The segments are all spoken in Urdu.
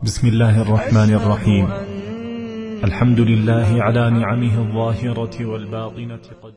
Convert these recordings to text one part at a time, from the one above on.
بسم الله الرحمن الرحيم. الحمد لله على نعمه الظاهرة والباطنة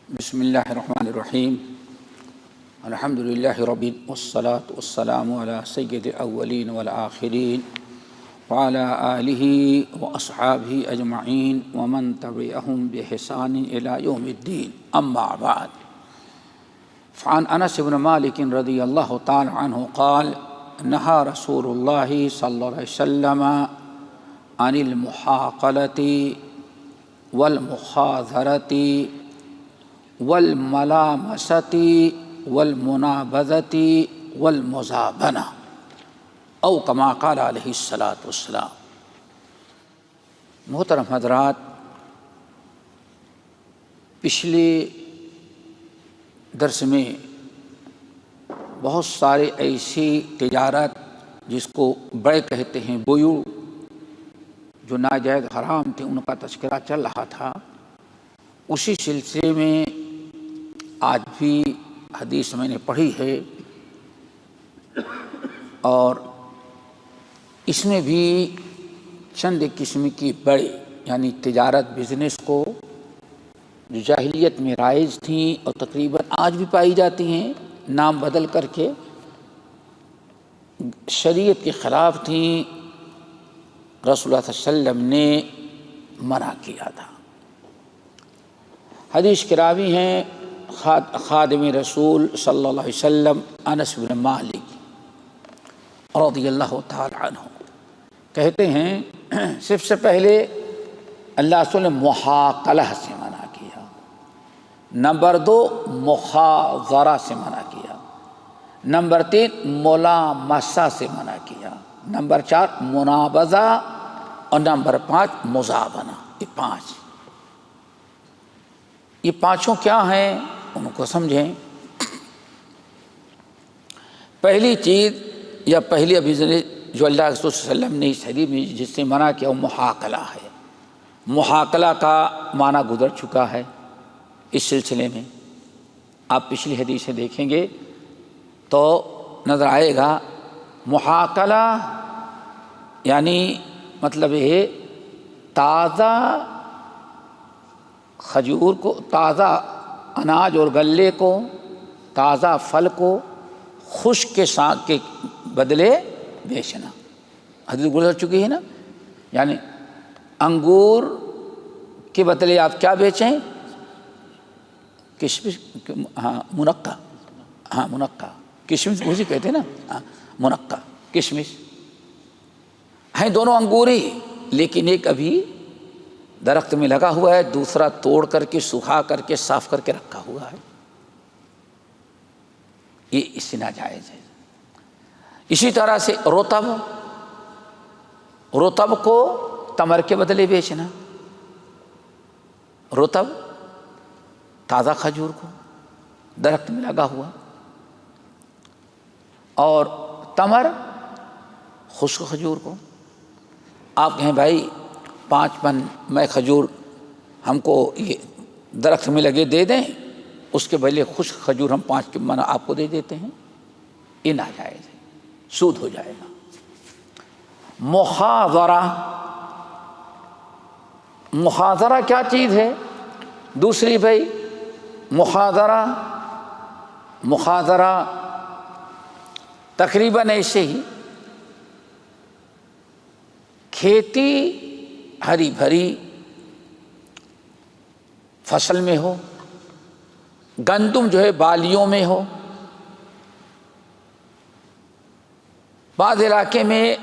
بسم اللہ الرحمن الرحیم الحمد للہ رب والصلاة والسلام علی سید الاولین والآخرین وعلی آلہ واصحابہ اجمعین ومن تبعہم بإحسان الی یوم الدین اما بعد فعن انس بن مالک رضی اللہ تعالی عنہ قال نہى رسول اللہ صلی اللہ علیہ وسلم عن المحاقلۃ والمخاذرۃ والملامسۃ والمنابذۃ والمزابنہ او کما قال علیہ الصلاۃ والسلام۔ محترم حضرات، پچھلے درس میں بہت سارے ایسی تجارت جس کو بیع کہتے ہیں، بیوع، جو ناجائز حرام تھے، ان کا تذکرہ چل رہا تھا۔ اسی سلسلے میں آج بھی حدیث میں نے پڑھی ہے، اور اس میں بھی چند قسم کی بڑی یعنی تجارت بزنس کو جو جاہلیت میں رائج تھیں اور تقریباً آج بھی پائی جاتی ہیں، نام بدل کر کے شریعت کے خلاف تھیں، رسول اللہ صلی اللہ علیہ وسلم نے منع کیا تھا۔ حدیث کے راوی ہیں خادم رسول صلی اللہ علیہ وسلم انس بن مالک رضی اللہ تعالی عنہ، کہتے ہیں سب سے پہلے اللہ رسول نے محاقلہ سے منع کیا، نمبر 2 مخاذرہ سے منع کیا، نمبر 3 ملامسہ سے منع کیا، نمبر 4 منابذہ، اور نمبر 5 مزابنہ۔ یہ پانچوں کیا ہیں ان کو سمجھیں۔ پہلی چیز یا پہلی بزنس جو اللہ کے رسول صلی اللہ علیہ وسلم نے اس حدیث میں جس سے منع کیا وہ محاقلہ ہے۔ محاقلہ کا معنی گزر چکا ہے اس سلسلے میں، آپ پچھلی حدیثیں دیکھیں گے تو نظر آئے گا۔ محاقلہ یعنی مطلب ہے تازہ کھجور کو، تازہ اناج اور غلے کو، تازہ پھل کو خشک کے ساتھ کے بدلے بیچنا۔ حدیث گزر چکی ہے نا، یعنی انگور کے بدلے آپ کیا بیچیں؟ کشمش، منقع، منقع کشمش اسی کہتے ہیں نا، منقع کشمش ہیں، دونوں انگور ہی، لیکن ایک ابھی درخت میں لگا ہوا ہے، دوسرا توڑ کر کے سکھا کر کے صاف کر کے رکھا ہوا ہے، یہ اس سے ناجائز ہے۔ اسی طرح سے رطب کو تمر کے بدلے بیچنا، رطب تازہ کھجور کو درخت میں لگا ہوا، اور تمر خشک کھجور کو۔ آپ کہیں بھائی 5 من میں کھجور ہم کو یہ درخت میں لگے دے دیں، اس کے بدلے خشک کھجور ہم 5 من آپ کو دے دیتے ہیں، یہ ناجائز ہے، سود ہو جائے گا۔ مخاذرہ کیا چیز ہے؟ دوسری بھائی مخاذرہ تقریباً ایسے ہی، کھیتی ہری بھری فصل میں ہو، گندم جو ہے بالیوں میں ہو، بعض علاقے میں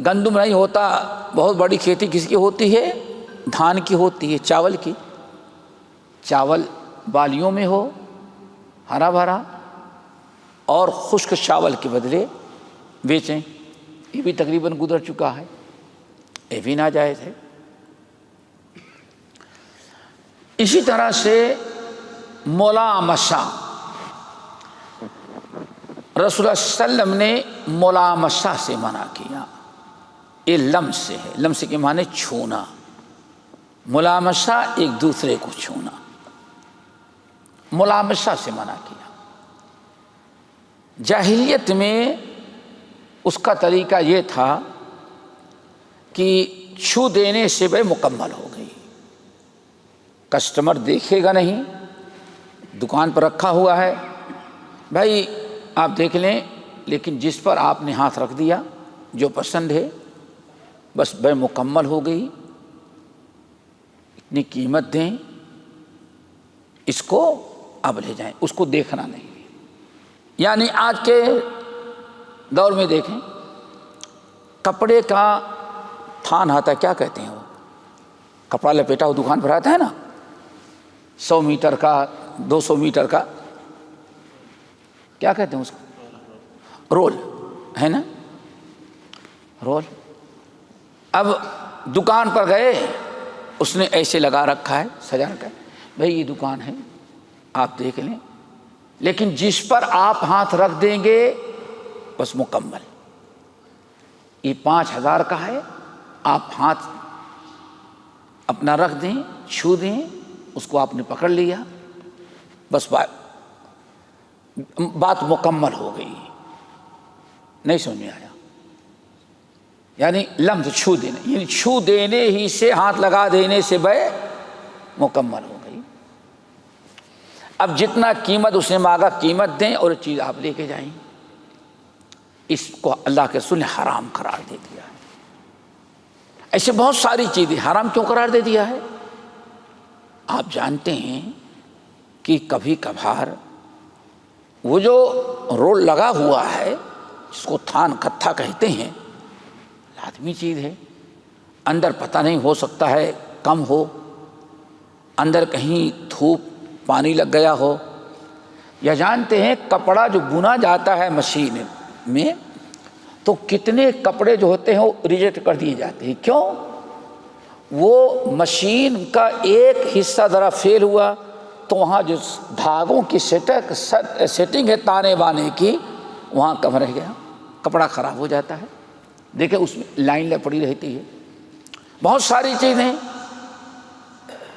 گندم نہیں ہوتا، بہت بڑی کھیتی کس کی ہوتی ہے؟ دھان کی ہوتی ہے، چاول کی، چاول بالیوں میں ہو ہرا بھرا، اور خشک چاول کے بدلے بیچیں، یہ بھی تقریباً گزر چکا ہے، یہ بھی ناجائز ہے۔ اسی طرح سے ملامسہ، رسول اللہ صلی اللہ علیہ وسلم نے ملامسہ سے منع کیا، یہ لمس سے ہے، لمس کے معنی چھونا، ملامسہ ایک دوسرے کو چھونا، ملامسہ سے منع کیا۔ جاہلیت میں اس کا طریقہ یہ تھا کہ چھو دینے سے بے مکمل ہو گئی، کسٹمر دیکھے گا نہیں، دکان پر رکھا ہوا ہے، بھائی آپ دیکھ لیں، لیکن جس پر آپ نے ہاتھ رکھ دیا جو پسند ہے بس بے مکمل ہو گئی، اتنی قیمت دیں، اس کو اب لے جائیں، اس کو دیکھنا نہیں۔ یعنی آج کے دور میں دیکھیں، کپڑے کا تھان آتا ہے، کیا کہتے ہیں وہ، کپڑا لپیٹا ہوا دکان پر آتا ہے نا، 100 میٹر کا، 200 میٹر کا، کیا کہتے ہیں اس کو، رول ہے نا، رول۔ اب دکان پر گئے، اس نے ایسے لگا رکھا ہے، سجا رکھا ہے، بھائی یہ دکان ہے آپ دیکھ لیں، لیکن جس پر آپ ہاتھ رکھ دیں گے بس مکمل، یہ 5000 کا ہے، آپ ہاتھ اپنا رکھ دیں، چھو دیں، اس کو آپ نے پکڑ لیا، بس بات مکمل ہو گئی۔ نہیں سمجھ میں آیا؟ یعنی لمس چھو دینے، یعنی چھو دینے ہی سے، ہاتھ لگا دینے سے بے مکمل ہو گئی۔ اب جتنا قیمت اس نے مانگا قیمت دیں اور چیز آپ لے کے جائیں، اس کو اللہ کے رسول نے حرام قرار دے دیا ہے۔ ایسے بہت ساری چیزیں حرام کیوں قرار دے دیا ہے؟ آپ جانتے ہیں کہ کبھی کبھار وہ جو رول لگا ہوا ہے، جس کو تھان کتھا کہتے ہیں، لازمی چیز ہے، اندر پتہ نہیں، ہو سکتا ہے کم ہو، اندر کہیں دھوپ پانی لگ گیا ہو، یا جانتے ہیں کپڑا جو بنا جاتا ہے مشین میں تو کتنے کپڑے جو ہوتے ہیں وہ ریجیکٹ کر دیے جاتے ہیں، کیوں؟ وہ مشین کا ایک حصہ ذرا فیل ہوا تو وہاں جو دھاگوں کی سیٹنگ ہے تانے بانے کی، وہاں کم رہ گیا، کپڑا خراب ہو جاتا ہے۔ دیکھیں اس میں لائن پڑی رہتی ہے، بہت ساری چیزیں۔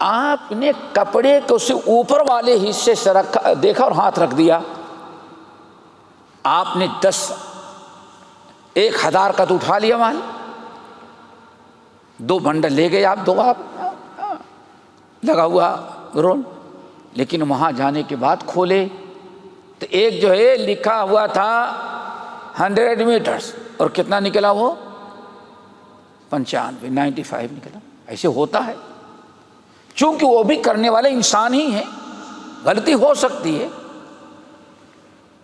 آپ نے کپڑے کو سے اوپر والے حصے سے رکھا، دیکھا اور ہاتھ رکھ دیا، آپ نے 1000 کا تو اٹھا لیا مال، 2 بنڈل لے گئے آپ، 2 آپ لگا ہوا رول، لیکن وہاں جانے کے بعد کھولے تو ایک جو ہے لکھا ہوا تھا 100 میٹرز، اور کتنا نکلا وہ 95 نکلا۔ ایسے ہوتا ہے، چونکہ وہ بھی کرنے والے انسان ہی ہیں، غلطی ہو سکتی ہے،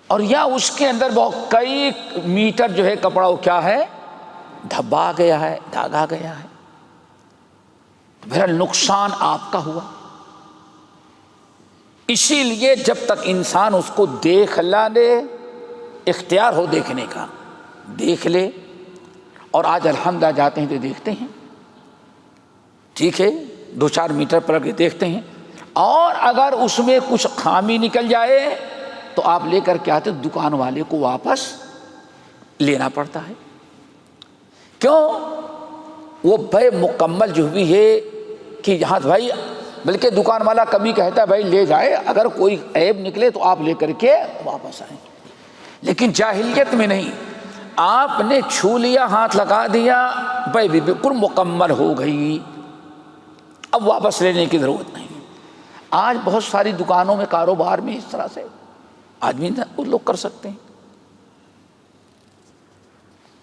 اور یا اس کے اندر بہت کئی میٹر جو ہے کپڑا وہ کیا ہے، دھبا گیا ہے، داغا گیا ہے، بہرحال نقصان آپ کا ہوا۔ اسی لیے جب تک انسان اس کو دیکھ لے، اختیار ہو دیکھنے کا، دیکھ لے، اور آج الحمدللہ جاتے ہیں تو دیکھتے ہیں، ٹھیک ہے 2-4 میٹر پر دیکھتے ہیں، اور اگر اس میں کچھ خامی نکل جائے تو آپ لے کر کے آتے، دکان والے کو واپس لینا پڑتا ہے، کیوں؟ وہ بے مکمل جو بھی ہے کہ یہاں بھائی، بلکہ دکان والا کبھی کہتا ہے بھائی لے جائے، اگر کوئی عیب نکلے تو آپ لے کر کے واپس آئیں، لیکن جاہلیت میں نہیں، آپ نے چھو لیا، ہاتھ لگا دیا، بھائی بالکل مکمل ہو گئی، اب واپس لینے کی ضرورت نہیں۔ آج بہت ساری دکانوں میں، کاروبار میں اس طرح سے آدمی لوگ کر سکتے ہیں،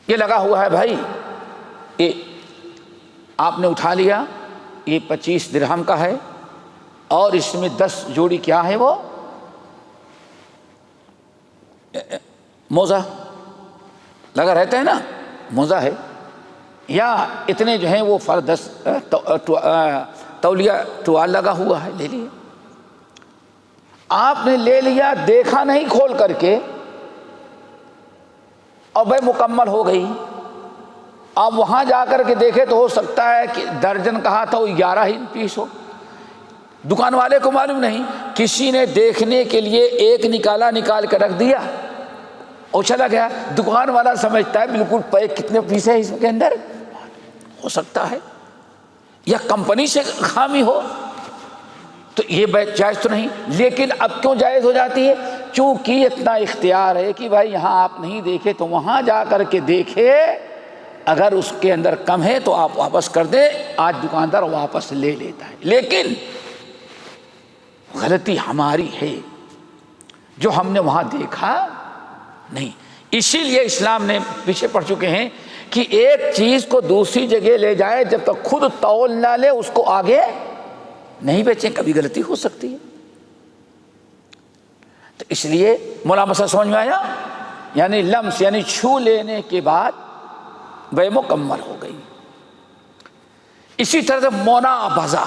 یہ لگا ہوا ہے بھائی، یہ آپ نے اٹھا لیا، یہ 25 درہم کا ہے، اور اس میں 10 جوڑی کیا ہے، وہ موزہ لگا رہتا ہے نا، موزہ ہے، یا اتنے جو ہیں وہ 10 تولیہ ٹوال لگا ہوا ہے، لے لیے، آپ نے لے لیا، دیکھا نہیں کھول کر کے، اور بھائی مکمل ہو گئی. آپ وہاں جا کر کے دیکھیں تو ہو سکتا ہے کہ درجن کہا تھا وہ 11 ہی پیس ہو. دکان والے کو معلوم نہیں، کسی نے دیکھنے کے لیے ایک نکال کے رکھ دیا اور چلا گیا. دکان والا سمجھتا ہے بالکل پیک کتنے پیس ہے اس کے اندر. ہو سکتا ہے یا کمپنی سے خامی ہو، تو یہ جائز تو نہیں. لیکن اب کیوں جائز ہو جاتی ہے؟ چونکہ اتنا اختیار ہے کہ بھائی یہاں آپ نہیں دیکھے تو وہاں جا کر کے دیکھے، اگر اس کے اندر کم ہے تو آپ واپس کر دیں. آج دکاندار واپس لے لیتا ہے، لیکن غلطی ہماری ہے جو ہم نے وہاں دیکھا نہیں. اسی لیے اسلام نے پیچھے پڑ چکے ہیں کہ ایک چیز کو دوسری جگہ لے جائے جب تک خود تول نہ لے اس کو آگے نہیں بیچیں، کبھی غلطی ہو سکتی ہے. تو اس لیے ملامسہ سمجھ میں آیا، یعنی لمس یعنی چھو لینے کے بعد بے مکمل ہو گئی. اسی طرح سے منابذہ،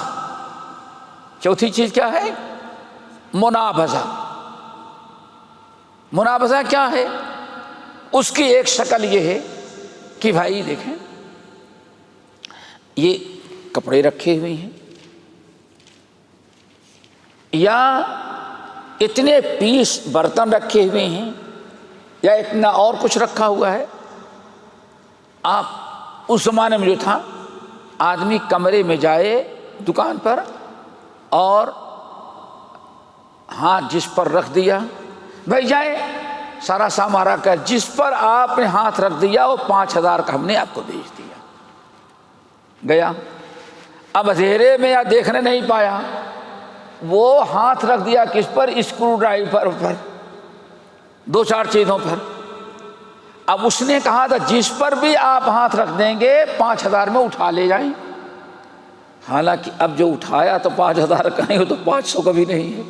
چوتھی چیز کیا ہے؟ منابذہ. منابذہ کیا ہے؟ اس کی ایک شکل یہ ہے کہ بھائی دیکھیں یہ کپڑے رکھے ہوئے ہیں یا اتنے پیس برتن رکھے ہوئے ہیں یا اتنا اور کچھ رکھا ہوا ہے. آپ اس زمانے میں جو تھا آدمی کمرے میں جائے دکان پر اور ہاتھ جس پر رکھ دیا، بھائی جائے سارا سامان رکھ کر جس پر آپ نے ہاتھ رکھ دیا وہ 5000 کا ہم نے آپ کو بیچ دیا. گیا اب اندھیرے میں یا دیکھنے نہیں پایا، وہ ہاتھ رکھ دیا کس پر؟ اسکرو ڈرائیور پر، 2-4 چیزوں پر. اب اس نے کہا تھا جس پر بھی آپ ہاتھ رکھ دیں گے 5000 میں اٹھا لے جائیں. حالانکہ اب جو اٹھایا تو 5000 کا نہیں، وہ تو 500 کا بھی نہیں ہے،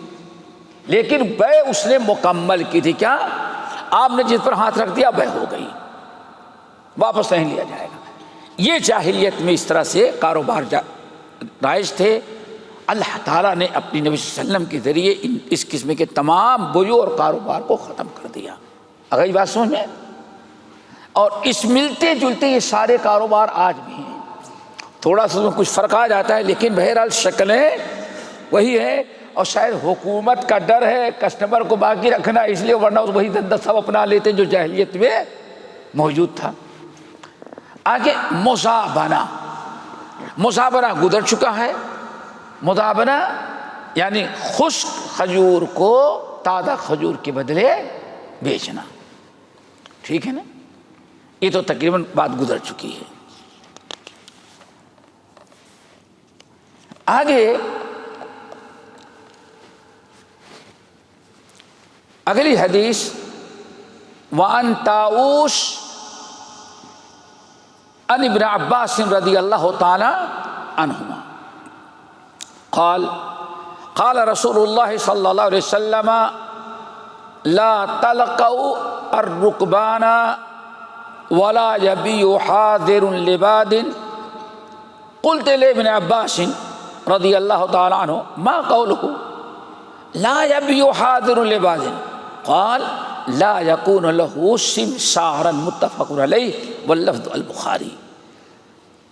لیکن بے اس نے مکمل کی تھی. کیا؟ آپ نے جس پر ہاتھ رکھ دیا بے ہو گئی، واپس نہیں لیا جائے گا. یہ جاہلیت میں اس طرح سے کاروبار رائج تھے. اللہ تعالیٰ نے اپنی نبی صلی اللہ علیہ وسلم کے ذریعے اس قسم کے تمام بیوع اور کاروبار کو ختم کر دیا. اگر یہ بات سمجھ میں، اور اس ملتے جلتے یہ سارے کاروبار آج بھی ہیں. تھوڑا سا کچھ فرق آ جاتا ہے لیکن بہرحال شکلیں وہی ہے. اور شاید حکومت کا ڈر ہے کسٹمر کو باقی رکھنا، اس لیے، ورنہ وہی دھندا سب اپنا لیتے جو جاہلیت میں موجود تھا. آگے مزابنہ. مزابنہ گزر چکا ہے. مزابنہ یعنی خشک کھجور کو تازہ کھجور کے بدلے بیچنا. ٹھیک ہے نا؟ یہ تو تقریباً بات گزر چکی ہے. آگے اگلی حدیث وعن طاؤوس عن ابن عباس رضی اللہ تعالی عنہما قال قال رسول اللہ صلی اللہ علیہ وسلم لا تلقوا الركبان ولا يبيع حاضر لباد. قلت لابن عباس رضی اللہ تعالی عنہ ما قوله لا يبيع حاضر لباد؟ قال لا يكون له سمسارا. متفق علیہ واللفظ البخاری.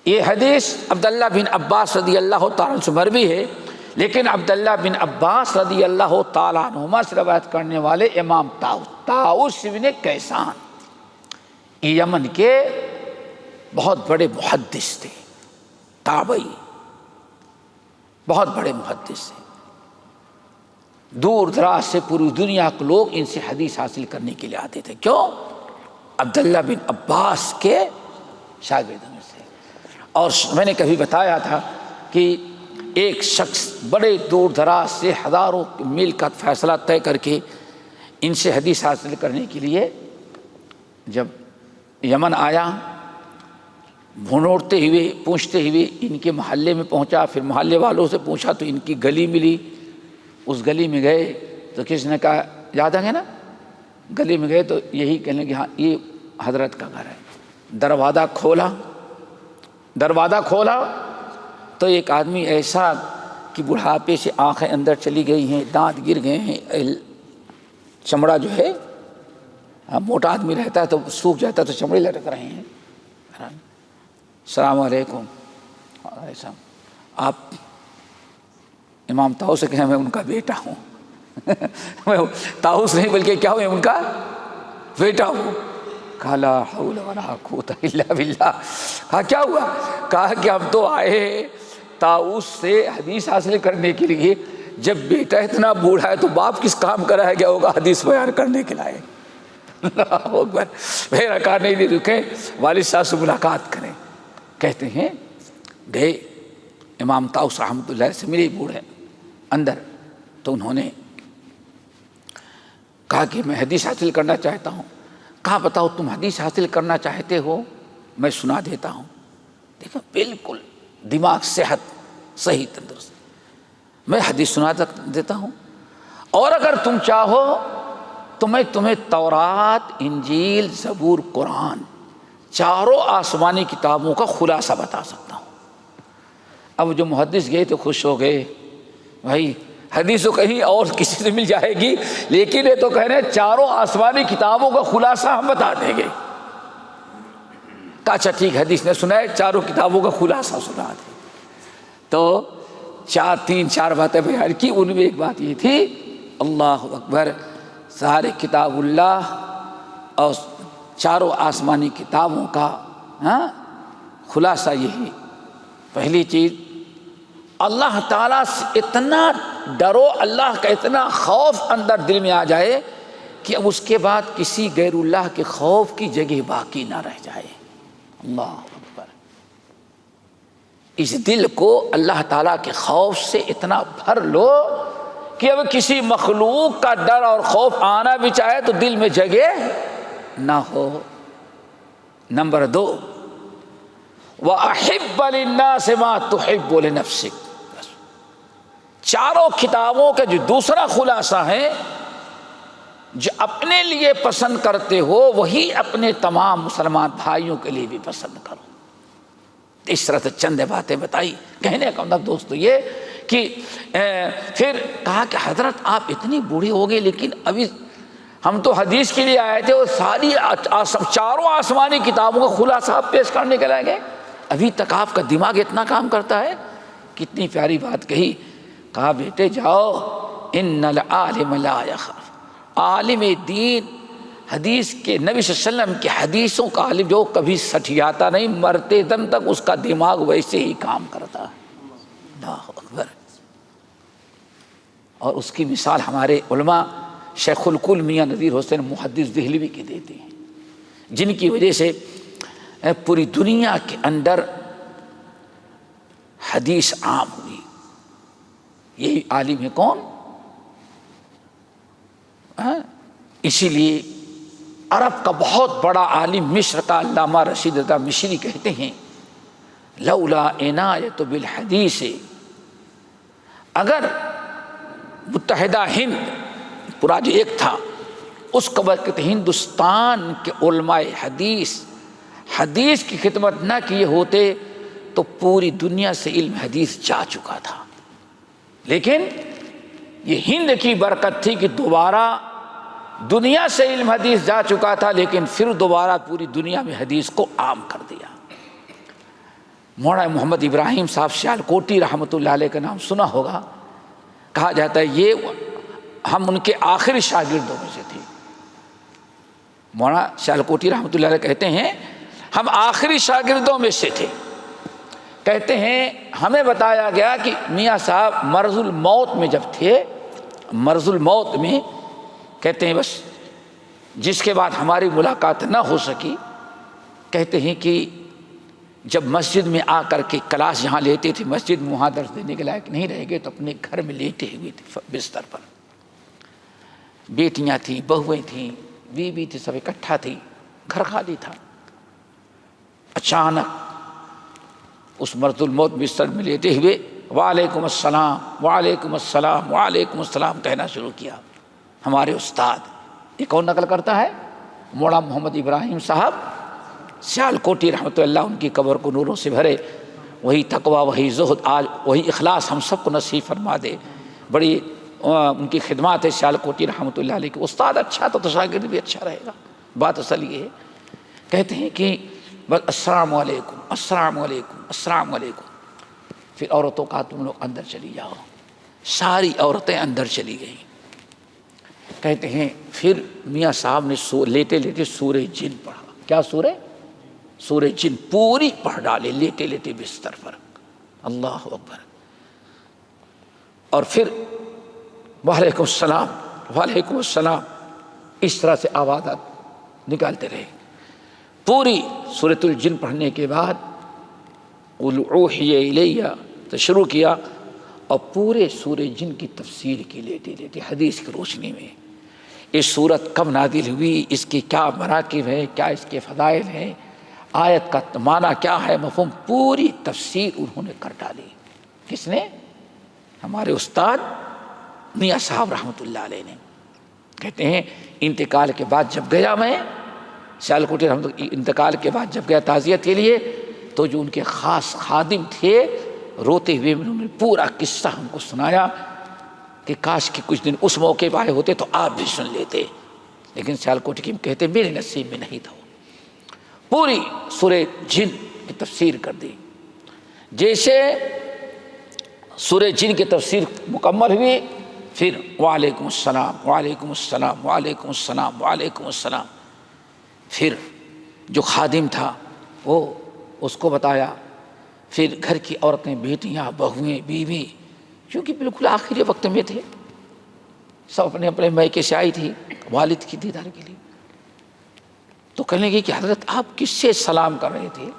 یہ حدیث عبداللہ بن عباس رضی اللہ تعالیٰ عنہ سے مروی ہے، لیکن عبداللہ بن عباس رضی اللہ تعالیٰ عنہما سے روایت کرنے والے امام طاؤوس بن کیسان یمن کے بہت بڑے محدث تھے، تابعی، بہت بڑے محدث تھے. دور دراز سے پوری دنیا کے لوگ ان سے حدیث حاصل کرنے کے لیے آتے تھے. کیوں؟ عبداللہ بن عباس کے شاگردوں میں سے. اور میں نے کبھی بتایا تھا کہ ایک شخص بڑے دور دراز سے ہزاروں میل کا فیصلہ طے کر کے ان سے حدیث حاصل کرنے کے لیے جب یمن آیا، ڈھونڈتے ہوئے پوچھتے ہوئے ان کے محلے میں پہنچا. پھر محلے والوں سے پوچھا تو ان کی گلی ملی. اس گلی میں گئے تو کس نے کہا، یاد ہے نا، گلی میں گئے تو یہی کہنے کہ ہاں یہ حضرت کا گھر ہے. دروازہ کھولا تو ایک آدمی ایسا کہ بڑھاپے سے آنکھیں اندر چلی گئی ہیں، دانت گر گئے ہیں، چمڑا جو ہے موٹا آدمی رہتا ہے تو سوکھ جاتا ہے تو چمڑے لٹک رہے ہیں. السلام علیکم. آپ امام طاؤس سے کہیں میں ان کا بیٹا ہوں. میں طاؤس نہیں بلکہ کیا ہوں، میں ان کا بیٹا ہوں. کہا لا حول ولا قوت الا باللہ. کہا کیا ہوا؟ کہا کہ ہم تو آئے طاؤس سے حدیث حاصل کرنے کے لیے، جب بیٹا اتنا بوڑھا ہے تو باپ کس کام کرا ہے گیا ہوگا حدیث بیان کرنے کے لائے. اللہ اکبر. میرا کہا نہیں رکے، والد صاحب سے ملاقات کریں. کہتے ہیں گئے امام طاؤس رحمۃ اللہ سے ملے بوڑھے اندر، تو انہوں نے کہا کہ میں حدیث حاصل کرنا چاہتا ہوں. کہا بتاؤ تم حدیث حاصل کرنا چاہتے ہو، میں سنا دیتا ہوں. دیکھو بالکل دماغ صحت صحیح تندرست، میں حدیث سنا دیتا ہوں، اور اگر تم چاہو تو میں تمہیں تورات، انجیل، زبور، قرآن چاروں آسمانی کتابوں کا خلاصہ بتا سکتا ہوں. اب جو محدث گئے تو خوش ہو گئے، بھائی حدیث تو کہیں اور کسی سے مل جائے گی، لیکن یہ تو کہہ رہے ہیں چاروں آسمانی کتابوں کا خلاصہ ہم بتا دیں گے. اچھا ٹھیک، حدیث نے سنا ہے، چاروں کتابوں کا خلاصہ سنا دیں. تو تین چار باتیں بیان کی. ان میں ایک بات یہ تھی، اللہ اکبر، سارے کتاب اللہ اور چاروں آسمانی کتابوں کا خلاصہ یہی. پہلی چیز، اللہ تعالیٰ سے اتنا ڈرو، اللہ کا اتنا خوف اندر دل میں آ جائے کہ اب اس کے بعد کسی غیر اللہ کے خوف کی جگہ باقی نہ رہ جائے. اللہ اکبر. اس دل کو اللہ تعالیٰ کے خوف سے اتنا بھر لو کہ اب کسی مخلوق کا ڈر اور خوف آنا بھی چاہے تو دل میں جگہ نہ ہو. نمبر 2، وَأَحِبَّ لِلنَّاسِ مَا تُحِبُّ لِنَفْسِكَ. چاروں کتابوں کا جو دوسرا خلاصہ ہے، جو اپنے لیے پسند کرتے ہو وہی اپنے تمام مسلمان بھائیوں کے لیے بھی پسند کرو. اس طرح سے چند باتیں بتائی. کہنے کا مطلب دوستو یہ کہ پھر کہا کہ حضرت آپ اتنی بوڑھی ہو گئی، لیکن ابھی ہم تو حدیث کے لیے آئے تھے اور ساری چاروں آسمانی کتابوں کا خلاصہ آپ پیش کرنے کے لائے گئے، ابھی تک آپ کا دماغ اتنا کام کرتا ہے. کتنی پیاری بات کہی. کہا بیٹے جاؤ، ان العالم لا یخاف. عالم دین، حدیث کے نبی صلی اللہ علیہ وسلم کی حدیثوں کا عالم جو کبھی سٹھیاتا نہیں، مرتے دم تک اس کا دماغ ویسے ہی کام کرتا ہے. اللہ اکبر. اور اس کی مثال ہمارے علماء شیخ الکل میاں نذیر حسین محدث دہلوی کے دیتے ہیں، جن کی وجہ سے پوری دنیا کے اندر حدیث عام ہوئی. یہی عالم ہے کون؟ اسی لیے عرب کا بہت بڑا عالم مصر کا علامہ رشید رضا مصری کہتے ہیں، لولا عنایت بالحدیث، اگر متحدہ ہند پورا جو ایک تھا اس کا برکت ہندوستان کے علماء حدیث کی خدمت نہ کیے ہوتے تو پوری دنیا سے علم حدیث جا چکا تھا. لیکن یہ ہند کی برکت تھی کہ دوبارہ دنیا سے علم حدیث جا چکا تھا، لیکن پھر دوبارہ پوری دنیا میں حدیث کو عام کر دیا. مولانا محمد ابراہیم صاحب سیالکوٹی رحمۃ اللہ علیہ کا نام سنا ہوگا. کہا جاتا ہے یہ ہم ان کے آخری شاگردوں میں سے تھے. مولانا سیالکوٹی رحمۃ اللہ علیہ کہتے ہیں ہم آخری شاگردوں میں سے تھے. کہتے ہیں ہمیں بتایا گیا کہ میاں صاحب مرض الموت میں جب تھے، مرض الموت میں کہتے ہیں بس جس کے بعد ہماری ملاقات نہ ہو سکی، کہتے ہیں کہ جب مسجد میں آ کر کے کلاس جہاں لیتے تھے، مسجد میں وہاں درس دینے کے لائق نہیں رہ گئے تو اپنے گھر میں لیٹے ہوئے تھے بستر پر. بیٹیاں تھیں، بہویں تھیں، بیوی تھی، سب اکٹھا تھی، گھر خالی تھا. اچانک اس مرض الموت بستر میں لیٹے ہوئے وعلیکم السلام وعلیکم السلام وعلیکم السلام کہنا شروع کیا. ہمارے استاد، یہ کون نقل کرتا ہے؟ مولانا محمد ابراہیم صاحب سیالکوٹی رحمۃ اللہ، ان کی قبر کو نوروں سے بھرے. وہی تقوی، وہی زہد، آج وہی اخلاص ہم سب کو نصیب فرما دے. بڑی ان کی خدمات ہے سیالکوٹی رحمۃ اللہ علیہ کے. استاد اچھا تو شاگرد بھی اچھا رہے گا. بات اصل یہ ہے، کہتے ہیں کہ بس السلام علیکم السلام علیکم السلام علیکم، پھر عورتوں کا تم لوگ اندر چلی جاؤ، ساری عورتیں اندر چلی گئیں۔ کہتے ہیں پھر میاں صاحب نے لیٹے لیٹے سورہ جن پڑھا۔ کیا سورہ؟ سورہ جن پوری پڑھ ڈالے لیٹے لیٹے بستر پر۔ اللہ اکبر۔ اور پھر وعلیکم السلام وعلیکم السلام، اس طرح سے آوازات نکالتے رہے۔ پوری سورۃ الجن پڑھنے کے بعد قل اوحی الی تو شروع کیا، اور پورے سورہ جن کی تفسیر کی لیٹے لیٹے حدیث کی روشنی میں۔ یہ سورت کب نازل ہوئی، اس کے کیا مراکب ہے، کیا اس کے فضائل ہیں، آیت کا معنی کیا ہے، مفہوم، پوری تفسیر انہوں نے کر ڈالی۔ کس نے؟ ہمارے استاد میاں صاحب رحمۃ اللہ علیہ نے۔ کہتے ہیں انتقال کے بعد جب گیا میں سیالکوٹ رحمۃ، انتقال کے بعد جب گیا تعزیت کے لیے، تو جو ان کے خاص خادم تھے روتے ہوئے انہوں نے پورا قصہ ہم کو سنایا کہ کاش کہ کچھ دن اس موقع پہ آئے ہوتے تو آپ بھی سن لیتے، لیکن سیالکوٹ کی کہتے میرے نصیب میں نہیں تھا۔ پوری سورہ جن کی تفسیر کر دی۔ جیسے سورہ جن کی تفسیر مکمل ہوئی، پھر وعلیکم السلام وعلیکم السلام وعلیکم السلام وعلیکم السلام۔ پھر جو خادم تھا وہ اس کو بتایا، پھر گھر کی عورتیں، بیٹیاں، بہویں، بیوی، کیونکہ بالکل آخری وقت میں تھے، سب اپنے اپنے میکے سے آئی تھی والد کی دیدار کے لیے۔ تو کہنے لگے کہ حضرت آپ کس سے سلام کر رہے تھے؟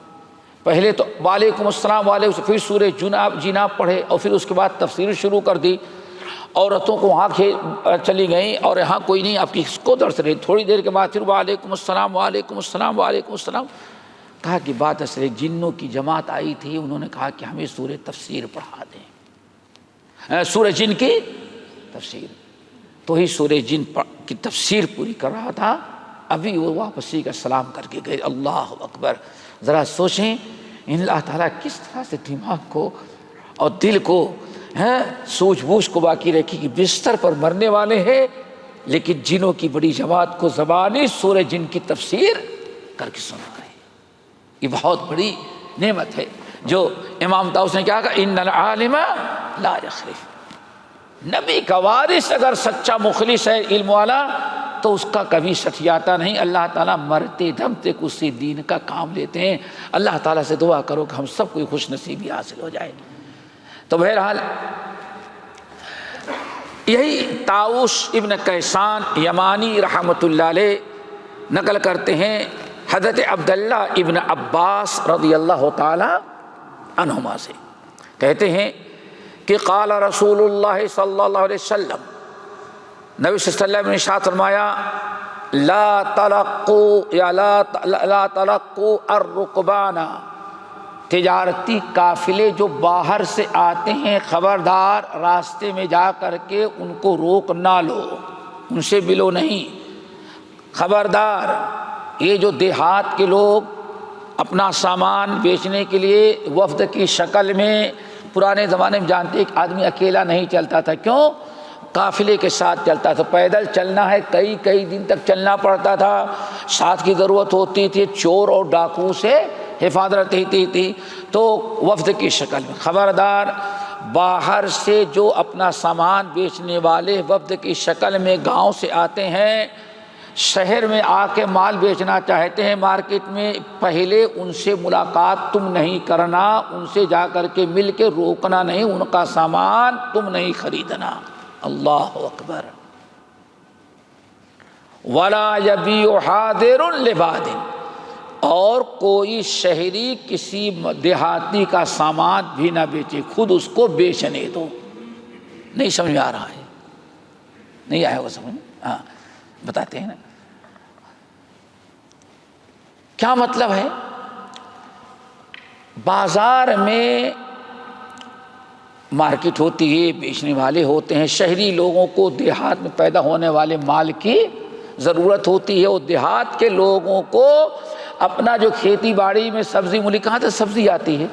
پہلے تو وعلیکم السلام وعلیکم، پھر سورہ جناب پڑھے، اور پھر اس کے بعد تفسیر شروع کر دی۔ عورتوں کو وہاں چلی گئیں اور یہاں کوئی نہیں، آپ کس کو درس رہی۔ تھوڑی دیر کے بعد پھر وعلیکم السلام وعلیکم السلام وعلیکم السلام۔ کہا کہ بات اصل جنوں کی جماعت آئی تھی، انہوں نے کہا کہ ہمیں سورہ تفسیر پڑھا دیں، سورہ جن کی تفسیر۔ تو ہی سورہ جن کی تفسیر پوری کر رہا تھا، ابھی وہ واپسی کا سلام کر کے گئے۔ اللہ اکبر۔ ذرا سوچیں اللہ تعالیٰ کس طرح سے دماغ کو اور دل کو سوجھ بوجھ کو باقی رکھی کہ بستر پر مرنے والے ہیں، لیکن جنوں کی بڑی جماعت کو زبانی سورہ جن کی تفسیر کر کے سنا رہے۔ یہ بہت بڑی نعمت ہے جو امام طاؤس نے کیا کہا، ان العالم لا یخرف۔ نبی کا وارث اگر سچا مخلص ہے، علم والا، تو اس کا کبھی سٹھیاتا نہیں۔ اللہ تعالیٰ مرتے دم تک اسی دین کا کام لیتے ہیں۔ اللہ تعالیٰ سے دعا کرو کہ ہم سب کو خوش نصیبی حاصل ہو جائے۔ تو بہرحال یہی طاؤس ابن کیسان یمانی رحمۃ اللہ علیہ نقل کرتے ہیں حضرت عبداللہ ابن عباس رضی اللہ تعالی عنہما سے، کہتے ہیں کہ قال رسول اللہ صلی اللہ علیہ وسلم، نبی صلی اللہ علیہ وسلم نے ارشاد فرمایا، لا تلقوا الرکبان، تجارتی قافلے جو باہر سے آتے ہیں خبردار راستے میں جا کر کے ان کو روک نہ لو، ان سے ملو نہیں، خبردار۔ یہ جو دیہات کے لوگ اپنا سامان بیچنے کے لیے وفد کی شکل میں، پرانے زمانے میں جانتے ایک آدمی اکیلا نہیں چلتا تھا، کیوں؟ قافلے کے ساتھ چلتا تھا، پیدل چلنا ہے، کئی کئی دن تک چلنا پڑتا تھا، ساتھ کی ضرورت ہوتی تھی، چور اور ڈاکو سے حفاظت رہتی تھی، تو وفد کی شکل میں خبردار باہر سے جو اپنا سامان بیچنے والے وفد کی شکل میں گاؤں سے آتے ہیں، شہر میں آ کے مال بیچنا چاہتے ہیں مارکیٹ میں، پہلے ان سے ملاقات تم نہیں کرنا، ان سے جا کر کے مل کے روکنا نہیں، ان کا سامان تم نہیں خریدنا۔ اللہ اکبر۔ وَلَا يَبِيعُ حَاضِرٌ لِبَادٍ، اور کوئی شہری کسی دیہاتی کا سامان بھی نہ بیچے، خود اس کو بیچنے دو۔ نہیں سمجھ میں آ رہا ہے؟ نہیں آیا ہوگا سمجھ میں؟ ہاں بتاتے ہیں نا کیا مطلب ہے۔ بازار میں مارکیٹ ہوتی ہے، بیچنے والے ہوتے ہیں، شہری لوگوں کو دیہات میں پیدا ہونے والے مال کی ضرورت ہوتی ہے، اور دیہات کے لوگوں کو اپنا جو کھیتی باڑی میں سبزی مولی، کہاں سے سبزی آتی ہے،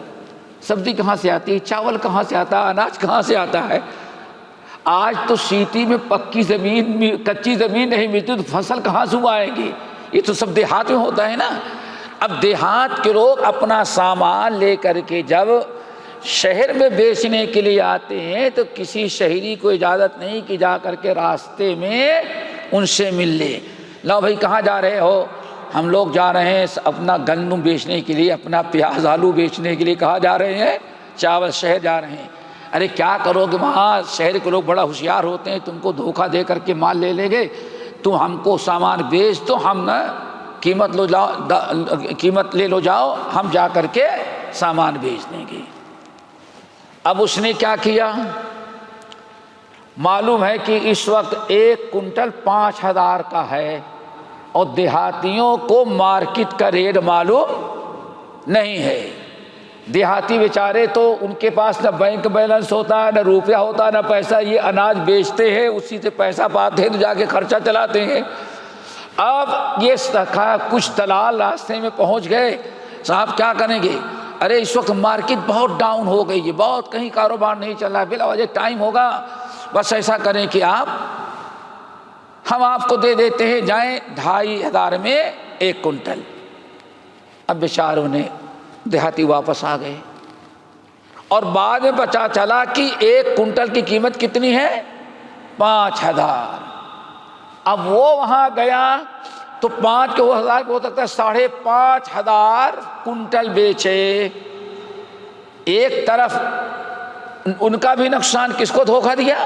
سبزی کہاں سے آتی ہے، چاول کہاں سے آتا ہے، اناج کہاں سے آتا ہے۔ آج تو سیٹی میں پکی زمین، کچی زمین نہیں ملتی تو فصل کہاں سے اگائیں گے؟ یہ تو سب دیہات میں ہوتا ہے نا۔ اب دیہات کے لوگ اپنا سامان لے کر کے جب شہر میں بیچنے کے لیے آتے ہیں تو کسی شہری کو اجازت نہیں کہ جا کر کے راستے میں ان سے مل لے۔ لو بھائی کہاں جا رہے ہو؟ ہم لوگ جا رہے ہیں اپنا گندم بیچنے کے لیے، اپنا پیاز آلو بیچنے کے لیے۔ کہاں جا رہے ہیں؟ چاول شہر جا رہے ہیں۔ ارے کیا کرو گے وہاں؟ شہر کے لوگ بڑا ہوشیار ہوتے ہیں، تم کو دھوکہ دے کر کے مال لے لیں گے۔ تو ہم کو سامان بیچ تو ہم نا قیمت لے لو جاؤ، ہم جا کر کے سامان بیچ دیں گے۔ اب اس نے کیا کیا؟ معلوم ہے کہ اس وقت 1 کنٹل 5000 کا ہے اور دیہاتیوں کو مارکیٹ کا ریٹ معلوم نہیں ہے۔ دیہاتی بیچارے تو ان کے پاس نہ بینک بیلنس ہوتا ہے، نہ روپیہ ہوتا ہے، نہ پیسہ۔ یہ اناج بیچتے ہیں، اسی سے پیسہ پاتے ہیں تو جا کے خرچہ چلاتے ہیں۔ اب یہ کچھ دلال راستے میں پہنچ گئے، صاحب کیا کریں گے؟ ارے اس وقت مارکیٹ بہت ڈاؤن ہو گئی ہے، بہت کہیں کاروبار نہیں چل رہا ہے، بلا وجہ ٹائم ہوگا، بس ایسا کریں کہ ہم آپ کو دے دیتے ہیں، جائیں 2500 میں 1 کنٹل۔ اب بیچاروں نے دیہاتی واپس آ گئے اور بعد میں پتا چلا کہ 1 کنٹل کی قیمت کتنی ہے؟ 5000۔ اب وہ وہاں گیا تو 5 کے 1000 کو ہو سکتا ہے 5500 کنٹل بیچے۔ ایک طرف ان کا بھی نقصان، کس کو دھوکہ دیا؟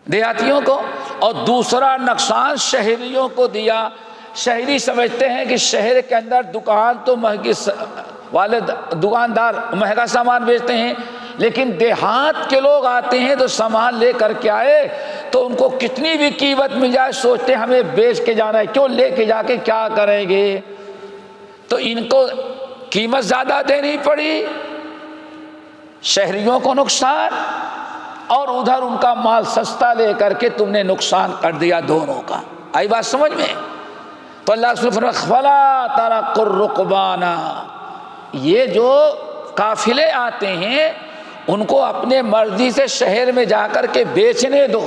دیہاتیوں کو، اور دوسرا نقصان شہریوں کو دیا۔ شہری سمجھتے ہیں کہ شہر کے اندر دکان تو مہنگی والے دکاندار مہنگا سامان بیچتے ہیں، لیکن دیہات کے لوگ آتے ہیں تو سامان لے کر کے آئے تو ان کو کتنی بھی قیمت مل جائے سوچتے ہیں ہمیں بیچ کے جانا ہے، کیوں لے کے جا کے کیا کریں گے؟ تو ان کو قیمت زیادہ دینی پڑی، شہریوں کو نقصان، اور ادھر ان کا مال سستا لے کر کے تم نے نقصان کر دیا دونوں کا۔ آئی بات سمجھ میں؟ تو اللہ سبحانہ فرمایا فلا ترقوا الرکبان، یہ جو قافلے آتے ہیں ان کو اپنے مرضی سے شہر میں جا کر کے بیچنے دو۔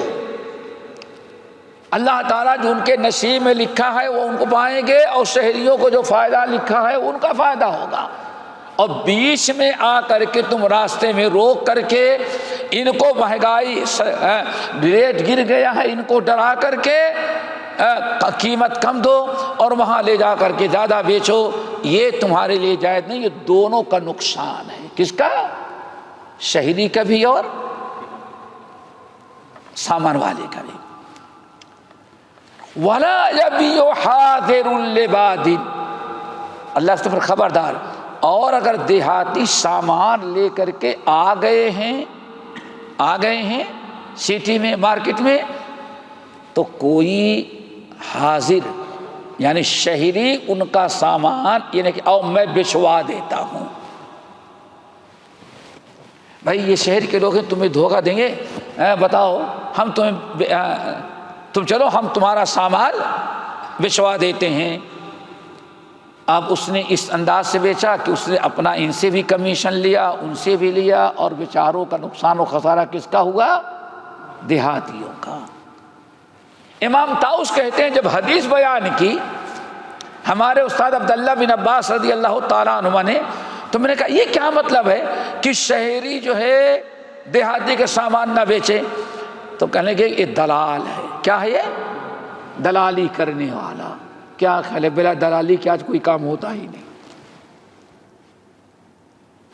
اللہ تعالیٰ جو ان کے نصیب میں لکھا ہے وہ ان کو پائیں گے، اور شہریوں کو جو فائدہ لکھا ہے ان کا فائدہ ہوگا۔ اور بیچ میں آ کر کے تم راستے میں روک کر کے ان کو مہنگائی ریٹ گر گیا ہے ان کو ڈرا کر کے قیمت کم دو اور وہاں لے جا کر کے زیادہ بیچو، یہ تمہارے لیے جائز نہیں۔ یہ دونوں کا نقصان ہے، کس کا؟ شہری کا بھی اور سامان والے کا بھی۔ وَلَا يَبِيعُ حَاضِرٌ لِبَادٍ، اللہ سے خبردار، اور اگر دیہاتی سامان لے کر کے آ گئے ہیں سٹی میں، مارکیٹ میں، تو کوئی حاضر یعنی شہری ان کا سامان یعنی کہ او میں بچوا دیتا ہوں۔ بھائی یہ شہر کے لوگ ہیں، تمہیں دھوکہ دیں گے، بتاؤ ہم تم چلو ہم تمہارا سامان بچوا دیتے ہیں۔ اب اس نے اس انداز سے بیچا کہ اس نے اپنا ان سے بھی کمیشن لیا، ان سے بھی لیا، اور بیچاروں کا نقصان و خسارہ کس کا ہوا؟ دیہاتیوں کا۔ امام طاؤس کہتے ہیں جب حدیث بیان کی ہمارے استاد عبداللہ بن عباس رضی اللہ تعالیٰ عنہما نے، تو میں نے کہا یہ کیا مطلب ہے کہ شہری جو ہے دیہاتی کا سامان نہ بیچے؟ تو کہنے لگے یہ دلال ہے۔ کیا ہے یہ؟ دلالی کرنے والا۔ کیا خیال ہے؟ بلا دلالی کے آج کوئی کام ہوتا ہی نہیں۔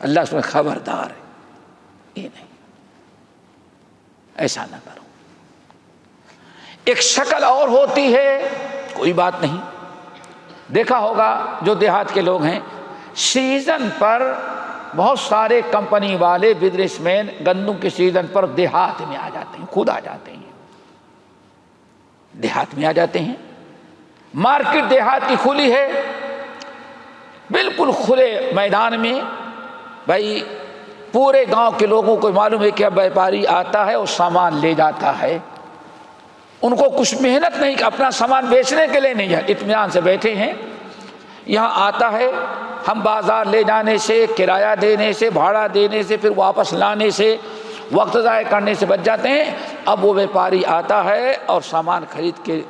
اللہ اس میں خبردار ہے، یہ نہیں، ایسا نہ کرو۔ ایک شکل اور ہوتی ہے، کوئی بات نہیں، دیکھا ہوگا جو دیہات کے لوگ ہیں سیزن پر بہت سارے کمپنی والے بزنس مین گندم کے سیزن پر دیہات میں آ جاتے ہیں، خود آ جاتے ہیں، دیہات میں آ جاتے ہیں۔ مارکیٹ دیہات کی کھلی ہے، بالکل کھلے میدان میں، بھائی پورے گاؤں کے لوگوں کو معلوم ہے کہ اب بیپاری آتا ہے اور سامان لے جاتا ہے، ان کو کچھ محنت نہیں کہ اپنا سامان بیچنے کے لیے نہیں ہے، اطمینان سے بیٹھے ہیں۔ یہاں آتا ہے، ہم بازار لے جانے سے، کرایہ دینے سے، بھاڑا دینے سے، پھر واپس لانے سے، وقت ضائع کرنے سے بچ جاتے ہیں۔ اب وہ بیپاری آتا ہے اور سامان خرید کے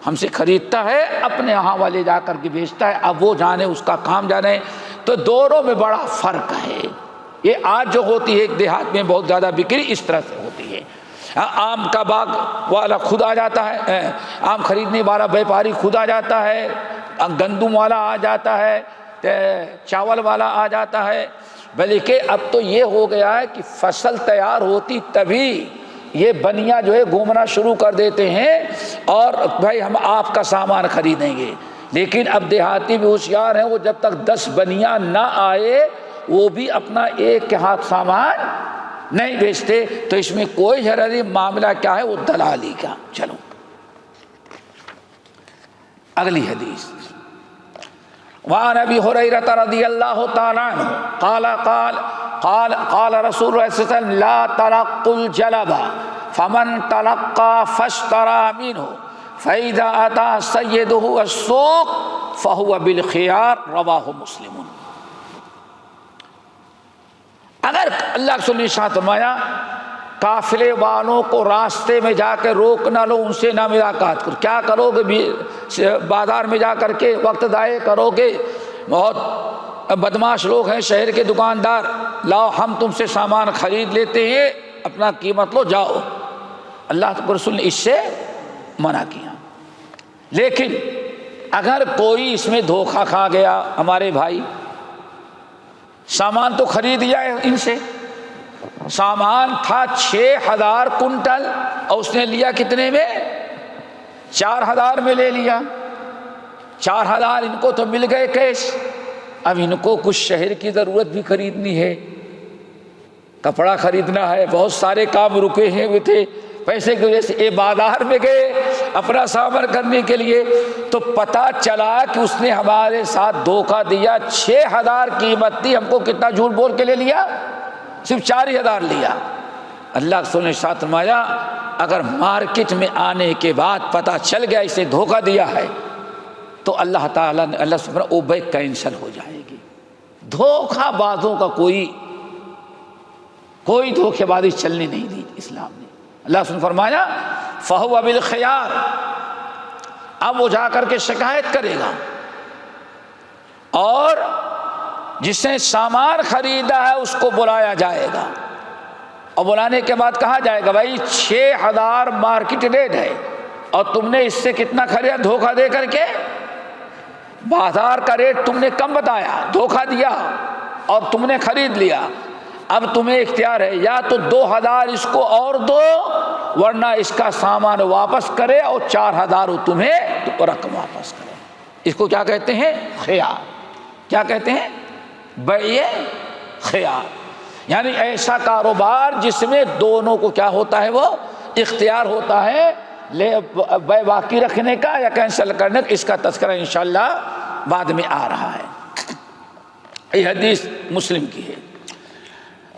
ہم سے خریدتا ہے، اپنے یہاں والے جا کر کے بیچتا ہے، اب وہ جانے اس کا کام جانے۔ تو دونوں میں بڑا فرق ہے۔ یہ آج جو ہوتی ہے ایک دیہات میں بہت زیادہ بکری اس طرح سے ہوتی ہے، آم کا باغ والا خود آ جاتا ہے، آم خریدنے والا بیپاری خود آ جاتا ہے، گندم والا آ جاتا ہے، چاول والا آ جاتا ہے، بلکہ اب تو یہ ہو گیا ہے کہ فصل تیار ہوتی تبھی یہ بنیا جو ہے گھومنا شروع کر دیتے ہیں اور بھائی ہم آپ کا سامان خریدیں گے۔ لیکن اب دیہاتی بھی ہوشیار ہیں، وہ جب تک 10 بنیا نہ آئے وہ بھی اپنا ایک کے ہاتھ سامان نہیں بیچتے۔ تو اس میں کوئی حرج نہیں، معاملہ کیا ہے؟ وہ دلالی کا۔ چلو اگلی حدیث، وعن ابی ہریرہ رضی اللہ تعالی عنہ قال رسول اللہ صلی اللہ علیہ وسلم لا تلقوا الجلب فمن تلقى فاشترى منه فإذا أتى سيده السوق فهو بالخيار، رواہ مسلم۔ اگر اللہ کے رسول نے ارشاد فرمایا قافلے والوں کو راستے میں جا کے روک نہ لو، ان سے نہ ملاقات کرو، کیا کرو گے؟ بازار میں جا کر کے وقت ضائع کرو گے؟ بہت بدماش لوگ ہیں شہر کے دکاندار، لاؤ ہم تم سے سامان خرید لیتے ہیں، اپنا قیمت لو جاؤ۔ اللہ کے رسول نے اس سے منع کیا۔ لیکن اگر کوئی اس میں دھوکہ کھا گیا، ہمارے بھائی سامان تو خرید لیا ہے ان سے، سامان تھا 6000 کنٹل اور اس نے لیا کتنے میں؟ 4000 میں لے لیا۔ 4000 ان کو تو مل گئے کیش، اب ان کو کچھ شہر کی ضرورت بھی خریدنی ہے، کپڑا خریدنا ہے، بہت سارے کام رکے ہوئے تھے پیسے کی وجہ سے، یہ بازار میں گئے اپنا سامان کرنے کے لیے، تو پتہ چلا کہ اس نے ہمارے ساتھ دھوکہ دیا۔ 6000 قیمت تھی، ہم کو کتنا جھوٹ بول کے لے لیا؟ صرف 4000 لیا۔ اللہ کے رسول نے ارشاد فرمایا اگر مارکیٹ میں آنے کے بعد پتہ چل گیا اسے دھوکہ دیا ہے تو اللہ تعالیٰ نے اللہ سبحانہ وہ بے کینسل ہو جائے گی۔ دھوکہ بازوں کا کوئی دھوکے بازی چلنے نہیں دی اسلام نے۔ اللہ نے فرمایا فہو بالخیار، اب وہ جا کر کے شکایت کرے گا، اور جس نے سامان خریدا ہے اس کو بلایا جائے گا، اور بلانے کے بعد کہا جائے گا بھائی 6000 مارکیٹ ریٹ ہے اور تم نے اس سے کتنا خریدا؟ دھوکہ دے کر کے بازار کا ریٹ تم نے کم بتایا، دھوکہ دیا اور تم نے خرید لیا۔ اب تمہیں اختیار ہے یا تو 2000 اس کو اور دو، ورنہ اس کا سامان واپس کرے اور 4000 وہ تمہیں رقم واپس کرے۔ اس کو کیا کہتے ہیں؟ خیار۔ کیا کہتے ہیں؟ بیع خیار، یعنی ایسا کاروبار جس میں دونوں کو کیا ہوتا ہے؟ وہ اختیار ہوتا ہے بیع باقی رکھنے کا یا کینسل کرنے کا۔ اس کا تذکرہ انشاءاللہ بعد میں آ رہا ہے۔ یہ حدیث مسلم کی ہے،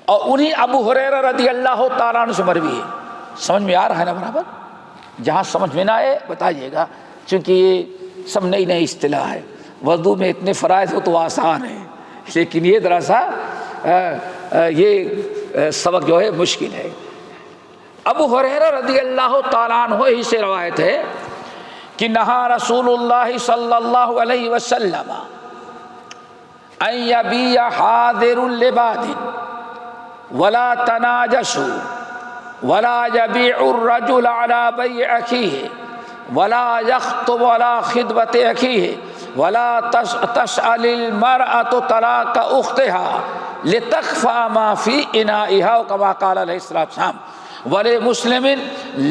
اور انہی ابو ہریرہ رضی اللہ تعالیٰ عنہ سے مروی ہے۔ سمجھ میں آ رہا ہے نا برابر؟ جہاں سمجھ میں نہ آئے بتائیے گا، چونکہ یہ سب نئی نئی اصطلاح ہے، وضو میں اتنے فرائض ہو تو آسان ہے، لیکن یہ ذرا سا یہ سبق جو ہے مشکل ہے۔ ابو ہریرہ رضی اللہ تعالیٰ عنہ ہی سے روایت ہے کہ نہا رسول اللہ صلی اللہ علیہ وسلم ان یبیع حاضر لباد ولا تناجشوا ولا يبيع الرجل على بيع أخيه ولا يخطب على خطبة أخيه ولا تسأل المرأة طلاق أختها لتخفى ما في إنائها، وكما قال عليه الصلاة والسلام ولمسلم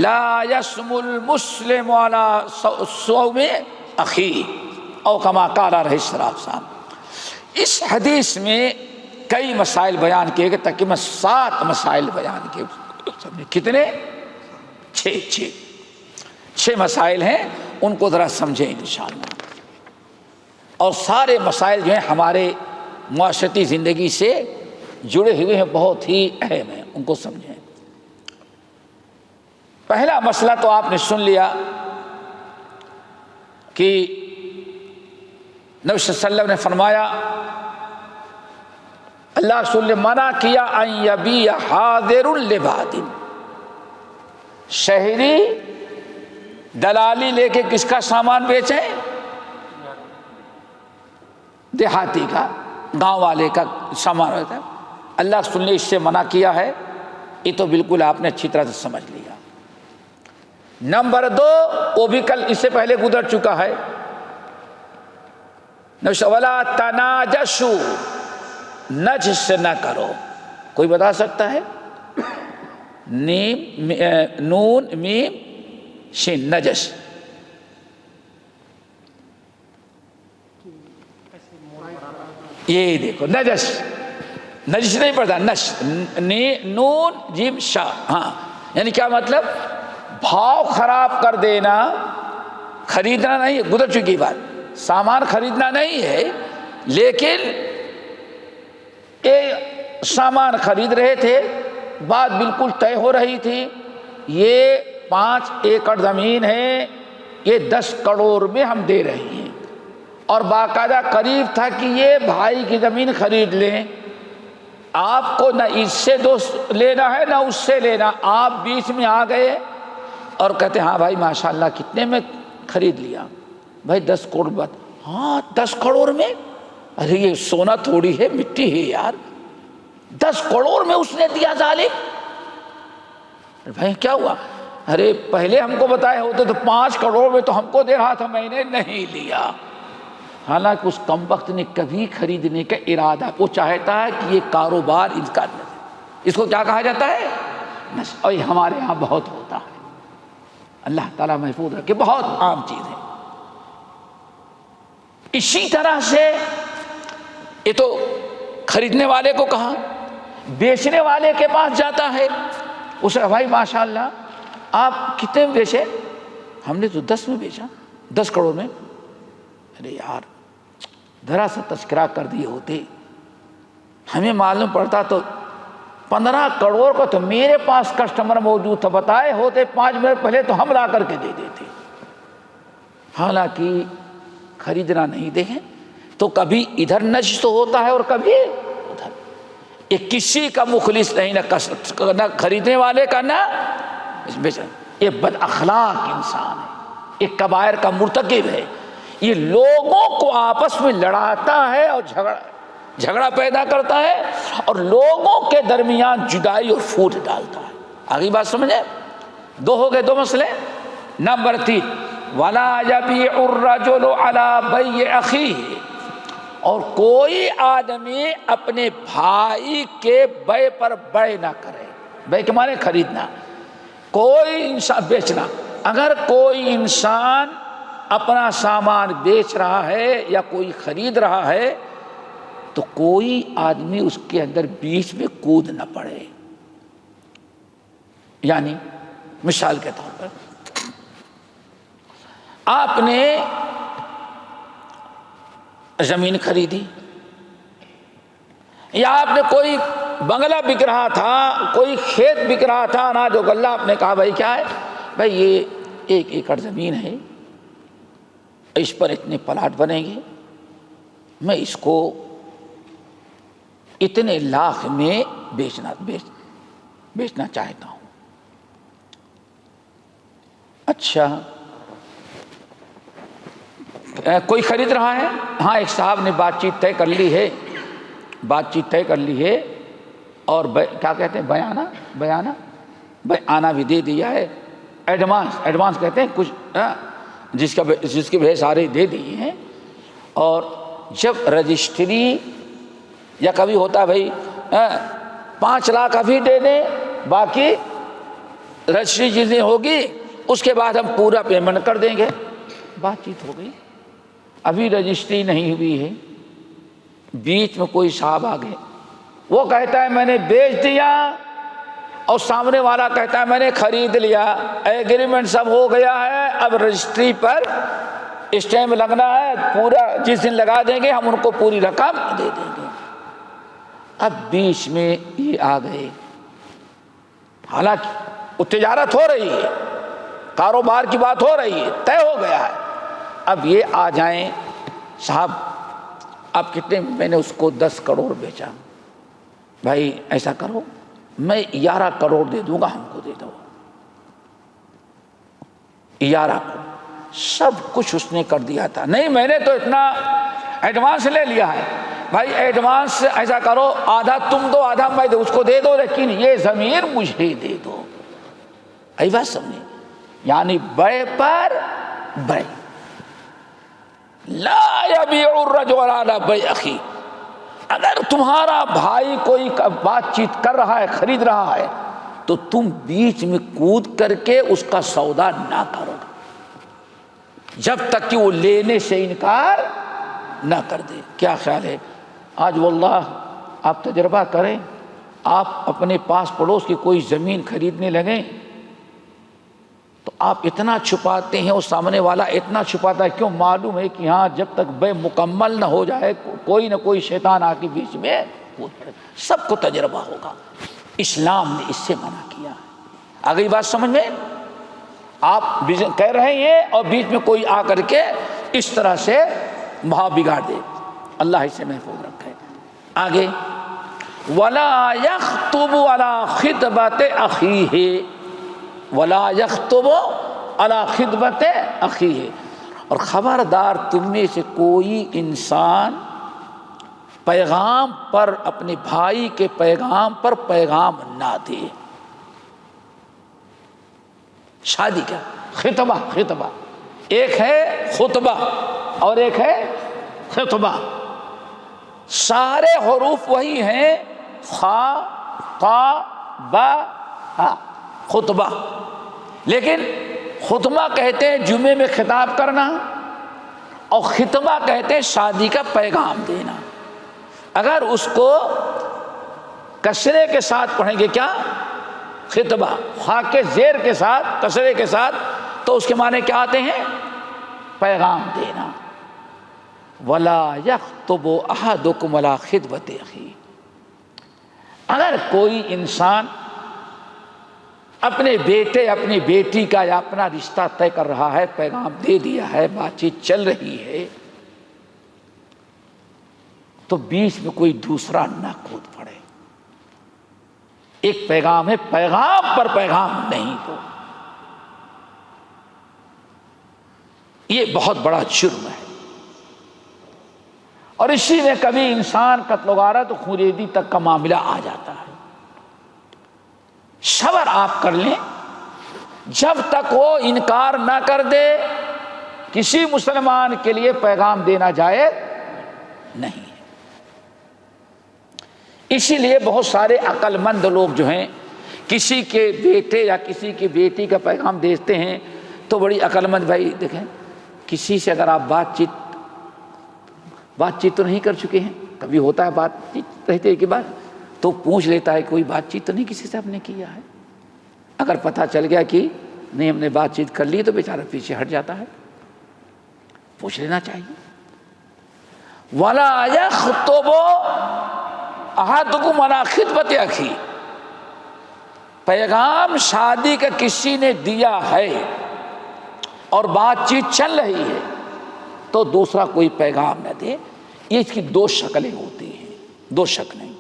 لا يسم المسلم على صوم أخيه، أو كما قال عليه الصلاة والسلام۔ اس حدیث میں کئی مسائل بیان کیے گئے، تقریباً 7 مسائل بیان کیے۔ کتنے؟ 6 مسائل ہیں، ان کو ذرا سمجھیں انشاءاللہ، اور سارے مسائل جو ہیں ہمارے معاشرتی زندگی سے جڑے ہوئے ہیں، بہت ہی اہم ہیں، ان کو سمجھیں۔ پہلا مسئلہ تو آپ نے سن لیا کہ نبی صلی اللہ علیہ وسلم نے فرمایا، اللہ رسول نے منع کیا ان یبیع حاضر لباد، شہری دلالی لے کے کس کا سامان بیچیں؟ دیہاتی کا، گاؤں والے کا سامان ہوتا ہے۔ اللہ رسول نے اس سے منع کیا ہے، یہ تو بالکل آپ نے اچھی طرح سے سمجھ لیا۔ نمبر 2، وہ بھی کل اس سے پہلے گزر چکا ہے، وَلَا تَنَاجَشُوا، نجس نہ کرو۔ کوئی بتا سکتا ہے؟ نون میم شین، نجس۔ یہ دیکھو نجس، نجس نہیں پڑتا، نش، نون جیم شا۔ ہاں، یعنی کیا مطلب؟ بھاؤ خراب کر دینا، خریدنا نہیں ہے، گزر چکی بات، سامان خریدنا نہیں ہے، لیکن یہ سامان خرید رہے تھے، بات بالکل طے ہو رہی تھی، یہ 5 ایکڑ زمین ہے، یہ 10 کروڑ میں ہم دے رہے ہیں، اور باقاعدہ قریب تھا کہ یہ بھائی کی زمین خرید لیں، آپ کو نہ اس سے دوست لینا ہے نہ اس سے لینا، آپ بیچ میں آ گئے اور کہتے ہاں بھائی ماشاءاللہ کتنے میں خرید لیا؟ بھائی 10 کروڑ بات۔ ہاں 10 کروڑ میں؟ ارے یہ سونا تھوڑی ہے، مٹی ہے یار، 10 کروڑ میں اس نے دیا ظالم۔ بھائی کیا ہوا؟ ارے پہلے ہم کو بتائے ہوتے تو 5 کروڑ میں تو ہم کو دے رہا تھا، میں نے نہیں لیا۔ حالانکہ اس کم وقت نے کبھی خریدنے کا ارادہ، وہ چاہتا ہے کہ یہ کاروبار اس کا، اس کو کیا کہا جاتا ہے؟ اور یہ ہمارے ہاں بہت ہوتا ہے، اللہ تعالیٰ محفوظ رکھے، بہت عام چیز ہے۔ اسی طرح سے یہ تو خریدنے والے کو کہا، بیچنے والے کے پاس جاتا ہے، اسے بھائی ماشاءاللہ آپ کتنے میں بیچے؟ ہم نے تو 10 میں بیچا، 10 کروڑ میں۔ ارے یار ذرا سا تذکرہ کر دیے ہوتے، ہمیں معلوم پڑتا تو 15 کروڑ کا تو میرے پاس کسٹمر موجود تھا، بتائے ہوتے 5 منٹ پہلے تو ہم لا کر کے دے دیتے۔ حالانکہ خریدنا نہیں دیکھیں تو کبھی ادھر نجس تو ہوتا ہے اور کبھی ادھر۔ یہ کسی کا مخلص نہیں، نہ خریدنے والے کا نہ بیچنے، یہ بد اخلاق انسان ہے، یہ کبائر کا مرتکب ہے، یہ لوگوں کو آپس میں لڑاتا ہے اور جھگڑا پیدا کرتا ہے، اور لوگوں کے درمیان جدائی اور پھوٹ ڈالتا ہے۔ آگے بات سمجھے؟ 2 ہو گئے، 2 مسئلے۔ نمبر 3، وَلَا يَبِيعُ الرَّجُلُ عَلَى بَيْعِ أَخِيهِ، اور کوئی آدمی اپنے بھائی کے بے پر بے نہ کرے۔ بے کے معنی خریدنا، کوئی انسان بیچنا۔ اگر کوئی انسان اپنا سامان بیچ رہا ہے یا کوئی خرید رہا ہے تو کوئی آدمی اس کے اندر بیچ میں کود نہ پڑے۔ یعنی مثال کے طور پر آپ نے زمین خریدی، یا آپ نے کوئی بنگلہ بک رہا تھا، کوئی کھیت بک رہا تھا، اناج و غلہ، آپ نے کہا بھائی کیا ہے؟ بھائی یہ 1 ایکڑ زمین ہے، اس پر اتنے پلاٹ بنیں گے، میں اس کو اتنے لاکھ میں بیچنا چاہتا ہوں۔ اچھا کوئی خرید رہا ہے؟ ہاں ایک صاحب نے بات چیت طے کر لی ہے، اور کیا کہتے ہیں، بیانہ بھی دے دیا ہے، ایڈوانس کہتے ہیں کچھ، جس کے بھیج سارے دے دیے ہیں، اور جب رجسٹری یا کبھی ہوتا ہے بھائی 5 لاکھ ابھی دے دیں، باقی رجسٹری جس دن ہوگی اس کے بعد ہم پورا پیمنٹ کر دیں گے، بات چیت ہو گئی۔ ابھی رجسٹری نہیں ہوئی ہے، بیچ میں کوئی صاحب آ گئے، وہ کہتا ہے میں نے بیچ دیا، اور سامنے والا کہتا ہے میں نے خرید لیا، ایگریمنٹ سب ہو گیا ہے، اب رجسٹری پر اسٹیمپ لگنا ہے، پورا جس دن لگا دیں گے ہم ان کو پوری رقم دے دیں گے۔ اب بیچ میں یہ آ گئے، حالانکہ وہ تجارت ہو رہی ہے، کاروبار کی بات ہو رہی ہے، طے ہو گیا ہے، اب یہ آ جائیں صاحب آپ کتنے؟ میں نے اس کو 10 کروڑ بیچا، بھائی ایسا کرو میں 11 کروڑ دے دوں گا، ہم کو دے دو۔ اجارہ کو سب کچھ اس نے کر دیا تھا. نہیں میں نے تو اتنا ایڈوانس لے لیا ہے. بھائی ایڈوانس ایسا کرو آدھا تم دو آدھا میں دو، اس کو دے دو، لیکن یہ زمین مجھے دے دو. ای بات سمجھے، یعنی بے پر بے. لا یبیع الرجل علی بیع اخی. اگر تمہارا بھائی کوئی بات چیت کر رہا ہے، خرید رہا ہے، تو تم بیچ میں کود کر کے اس کا سودا نہ کرو جب تک کہ وہ لینے سے انکار نہ کر دے. کیا خیال ہے؟ آج واللہ آپ تجربہ کریں، آپ اپنے پاس پڑوس کی کوئی زمین خریدنے لگیں تو آپ اتنا چھپاتے ہیں، وہ سامنے والا اتنا چھپاتا ہے. کیوں؟ معلوم ہے کہ ہاں جب تک بے مکمل نہ ہو جائے کوئی نہ کوئی شیطان آ کے بیچ میں کود پڑے. سب کو تجربہ ہوگا. اسلام نے اس سے منع کیا ہے. آ گئی بات سمجھ میں؟ آپ کہہ رہے ہیں اور بیچ میں کوئی آ کر کے اس طرح سے وہاں بگاڑ دے. اللہ اسے محفوظ رکھے. آگے ولا یخطب علی خطبۃ اخیہ، ولا یخطب علی خطبۃ اخیہ. اور خبردار تم میں سے کوئی انسان پیغام پر، اپنے بھائی کے پیغام پر پیغام نہ دے. شادی کا خطبہ، خطبہ ایک ہے خطبہ اور ایک ہے خطبہ. سارے حروف وہی ہیں، خا قا با ہا، خطبہ. لیکن خطبہ کہتے ہیں جمعے میں خطاب کرنا، اور خطبہ کہتے ہیں شادی کا پیغام دینا. اگر اس کو کسرے کے ساتھ پڑھیں گے کیا؟ خطبہ. خا کے زیر کے ساتھ، کسرے کے ساتھ، تو اس کے معنی کیا آتے ہیں؟ پیغام دینا. ولا یخطب احدکم علی خطبۃ اخیہ. اگر کوئی انسان اپنے بیٹے اپنی بیٹی کا یا اپنا رشتہ طے کر رہا ہے، پیغام دے دیا ہے، بات چیت چل رہی ہے، تو بیچ میں کوئی دوسرا نہ کود پڑے. ایک پیغام ہے، پیغام پر پیغام نہیں دو. یہ بہت بڑا جرم ہے. اور اسی میں کبھی انسان قتل و غارت و خونریزی تک کا معاملہ آ جاتا ہے. صبر آپ کر لیں جب تک وہ انکار نہ کر دے. کسی مسلمان کے لیے پیغام دینا جائز نہیں ہے. اسی لیے بہت سارے عقل مند لوگ جو ہیں کسی کے بیٹے یا کسی کی بیٹی کا پیغام دیتے ہیں تو بڑی عقل مند. بھائی دیکھیں، کسی سے اگر آپ بات چیت تو نہیں کر چکے ہیں، کبھی ہوتا ہے بات چیت رہتے کے بعد تو پوچھ لیتا ہے کوئی بات چیت تو نہیں کسی سے آپ نے کیا ہے. اگر پتہ چل گیا کہ نہیں ہم نے بات چیت کر لی تو بیچارہ پیچھے ہٹ جاتا ہے. پوچھ لینا چاہیے. وَلَا يَخْطُبُ أَحَدُكُمْ عَلَىٰ خِطْبَةِ أَخِيهِ. پیغام شادی کا کسی نے دیا ہے اور بات چیت چل رہی ہے تو دوسرا کوئی پیغام نہ دے. یہ اس کی دو شکلیں ہوتی ہیں، دو شکلیں.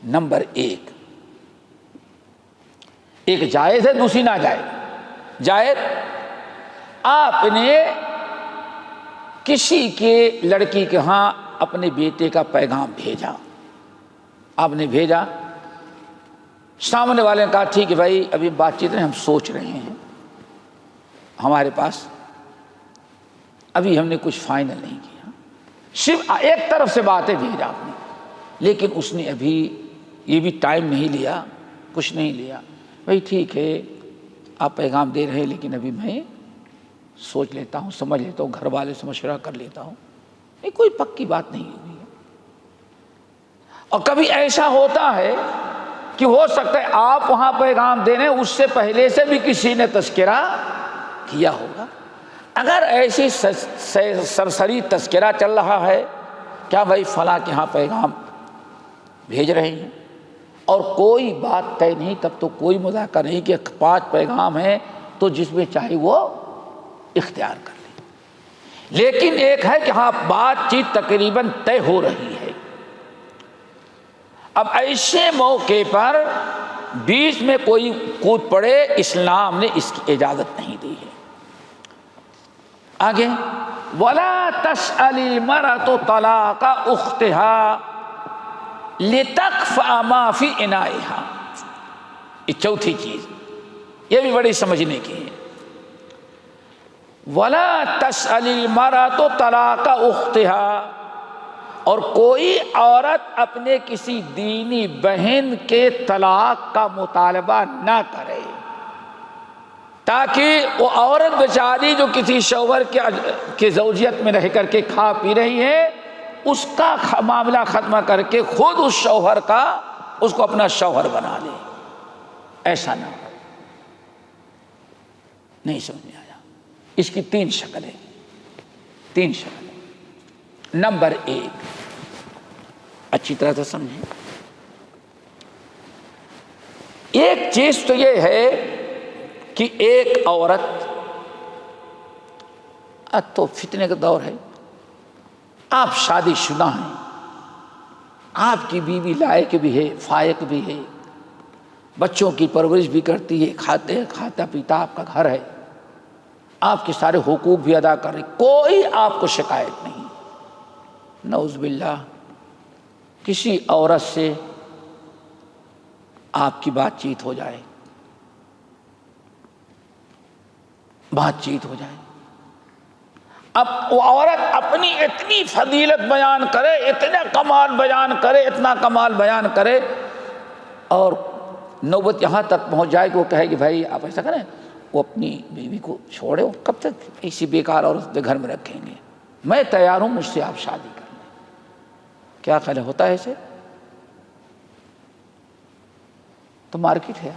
نمبر ایک جائز ہے، دوسری ناجائز. جائز، آپ نے کسی کے لڑکی کے ہاں اپنے بیٹے کا پیغام بھیجا، آپ نے بھیجا، سامنے والے نے کہا ٹھیک ہے بھائی ابھی بات چیت نہیں، ہم سوچ رہے ہیں، ہمارے پاس ابھی ہم نے کچھ فائنل نہیں کیا. صرف ایک طرف سے باتیں بھیجا آپ نے، لیکن اس نے ابھی یہ بھی ٹائم نہیں لیا، کچھ نہیں لیا. بھائی ٹھیک ہے آپ پیغام دے رہے لیکن ابھی میں سوچ لیتا ہوں، سمجھ لیتا ہوں، گھر والے سے مشورہ کر لیتا ہوں. یہ کوئی پکی بات نہیں ہوئی ہے. اور کبھی ایسا ہوتا ہے کہ ہو سکتا ہے آپ وہاں پیغام دے رہے ہیں، اس سے پہلے سے بھی کسی نے تذکرہ کیا ہوگا. اگر ایسی سرسری تذکرہ چل رہا ہے کیا بھائی فلاں کے ہاں پیغام بھیج رہے ہیں اور کوئی بات طے نہیں، تب تو کوئی مذاکرہ نہیں کہ 5 پیغام ہیں تو جس میں چاہے وہ اختیار کر لیں. لیکن ایک ہے کہ ہاں بات چیت تقریباً طے ہو رہی ہے. اب ایسے موقع پر بیچ میں کوئی کود پڑے، اسلام نے اس کی اجازت نہیں دی ہے. آگے وَلَا تَسْأَلِ الْمَرْأَةُ طَلَاقَ أُخْتِهَا لِتَكْفَأَ مَا فِي إِنَائِهَا، یہ چوتھی چیز، یہ بھی بڑی سمجھنے کی ہے۔ وَلَا تَسْأَلِ الْمَرْأَةُ طَلَاقَ أُخْتِهَا، اور کوئی عورت اپنے کسی دینی بہن کے طلاق کا مطالبہ نہ کرے، تاکہ وہ عورت بیچاری جو کسی شوہر کے زوجیت میں رہ کر کے کھا پی رہی ہے، اس کا معاملہ ختم کر کے خود اس شوہر کا اس کو اپنا شوہر بنا لے۔ ایسا نہ ہو۔ نہیں سمجھ میں آیا؟ اس کی تین شکلیں، تین شکلیں۔ نمبر ایک، اچھی طرح سے سمجھیں، ایک چیز تو یہ ہے کہ ایک عورت، اب تو فتنے کا دور ہے، آپ شادی شدہ ہیں، آپ کی بیوی لائق بھی ہے، فائق بھی ہے، بچوں کی پرورش بھی کرتی ہے، کھاتا پیتا آپ کا گھر ہے، آپ کے سارے حقوق بھی ادا کر رہے، کوئی آپ کو شکایت نہیں۔ نعوذ باللہ کسی عورت سے آپ کی بات چیت ہو جائے، بات چیت ہو جائے، اب وہ عورت اپنی اتنی فضیلت بیان کرے، اتنا کمال بیان کرے، اتنا کمال بیان کرے، اور نوبت یہاں تک پہنچ جائے کہ وہ کہے کہ بھائی آپ ایسا کریں، وہ اپنی بیوی کو چھوڑے، وہ کب تک ایسی بیکار عورت کے گھر میں رکھیں گے، میں تیار ہوں، مجھ سے آپ شادی کر لیں۔ کیا خیال ہوتا ہے ایسے؟ تو مارکیٹ ہے۔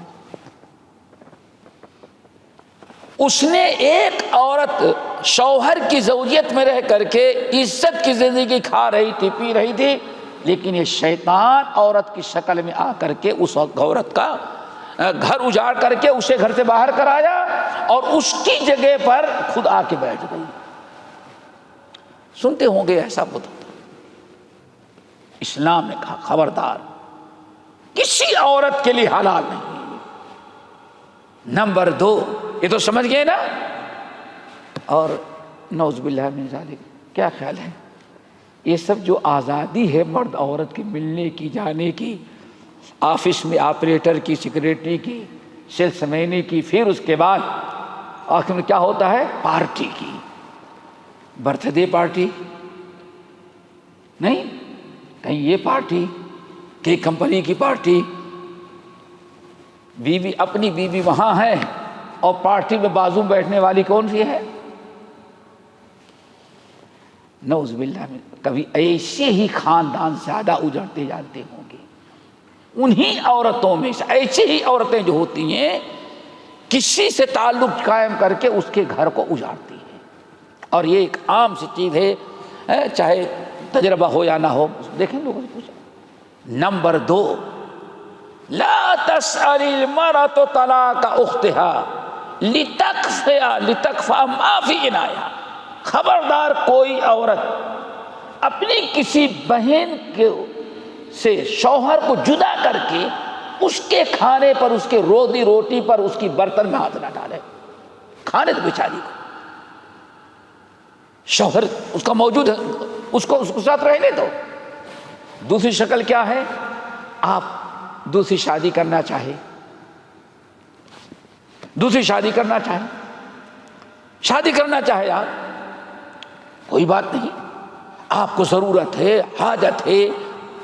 اس نے ایک عورت شوہر کی زوجیت میں رہ کر کے عزت کی زندگی کھا رہی تھی، پی رہی تھی، لیکن یہ شیطان عورت کی شکل میں آ کر کے اس عورت کا گھر اجاڑ کر کے اسے گھر سے باہر کرایا، اور اس کی جگہ پر خود آ کے بیٹھ گئی۔ سنتے ہوں گے ایسا ہوتا تھا۔ اسلام نے کہا خبردار، کسی عورت کے لیے حلال نہیں۔ نمبر دو، یہ تو سمجھ گئے نا؟ اور نعوذ باللہ من ذالک، کیا خیال ہے یہ سب جو آزادی ہے مرد عورت کی ملنے کی، جانے کی، آفس میں آپریٹر کی، سیکریٹری کی، سیلس مین کی، پھر اس کے بعد آخر میں کیا ہوتا ہے؟ پارٹی کی، برتھ ڈے پارٹی نہیں، کہیں یہ پارٹی، کہیں کمپنی کی پارٹی، بیوی اپنی بیوی وہاں ہے اور پارٹی میں بازو بیٹھنے والی کون سی ہے؟ نعوذ باللہ من، کبھی ایسے ہی خاندان زیادہ اجڑتے جاتے ہوں گے، انہی عورتوں میں سے ایسی ہی عورتیں جو ہوتی ہیں کسی سے تعلق قائم کر کے اس کے گھر کو اجاڑتی ہیں، اور یہ ایک عام سی چیز ہے، چاہے تجربہ ہو یا نہ ہو، دیکھیں لوگوں سے پوچھیں۔ نمبر دو، لا تسأل المرأة طلاق اختها لتکفأ ما فی عنایہا، خبردار کوئی عورت اپنی کسی بہن سے شوہر کو جدا کر کے اس کے کھانے پر، اس کے روزی روٹی پر، اس کی برتن میں ہاتھ نہ ڈالے۔ کھانے تو بیچاری کو، شوہر اس کا موجود ہے، اس کو ساتھ رہنے دو۔ دوسری شکل کیا ہے؟ آپ دوسری شادی کرنا چاہے، دوسری شادی کرنا چاہے، شادی کرنا چاہے آپ، کوئی بات نہیں، آپ کو ضرورت ہے، حاجت ہے،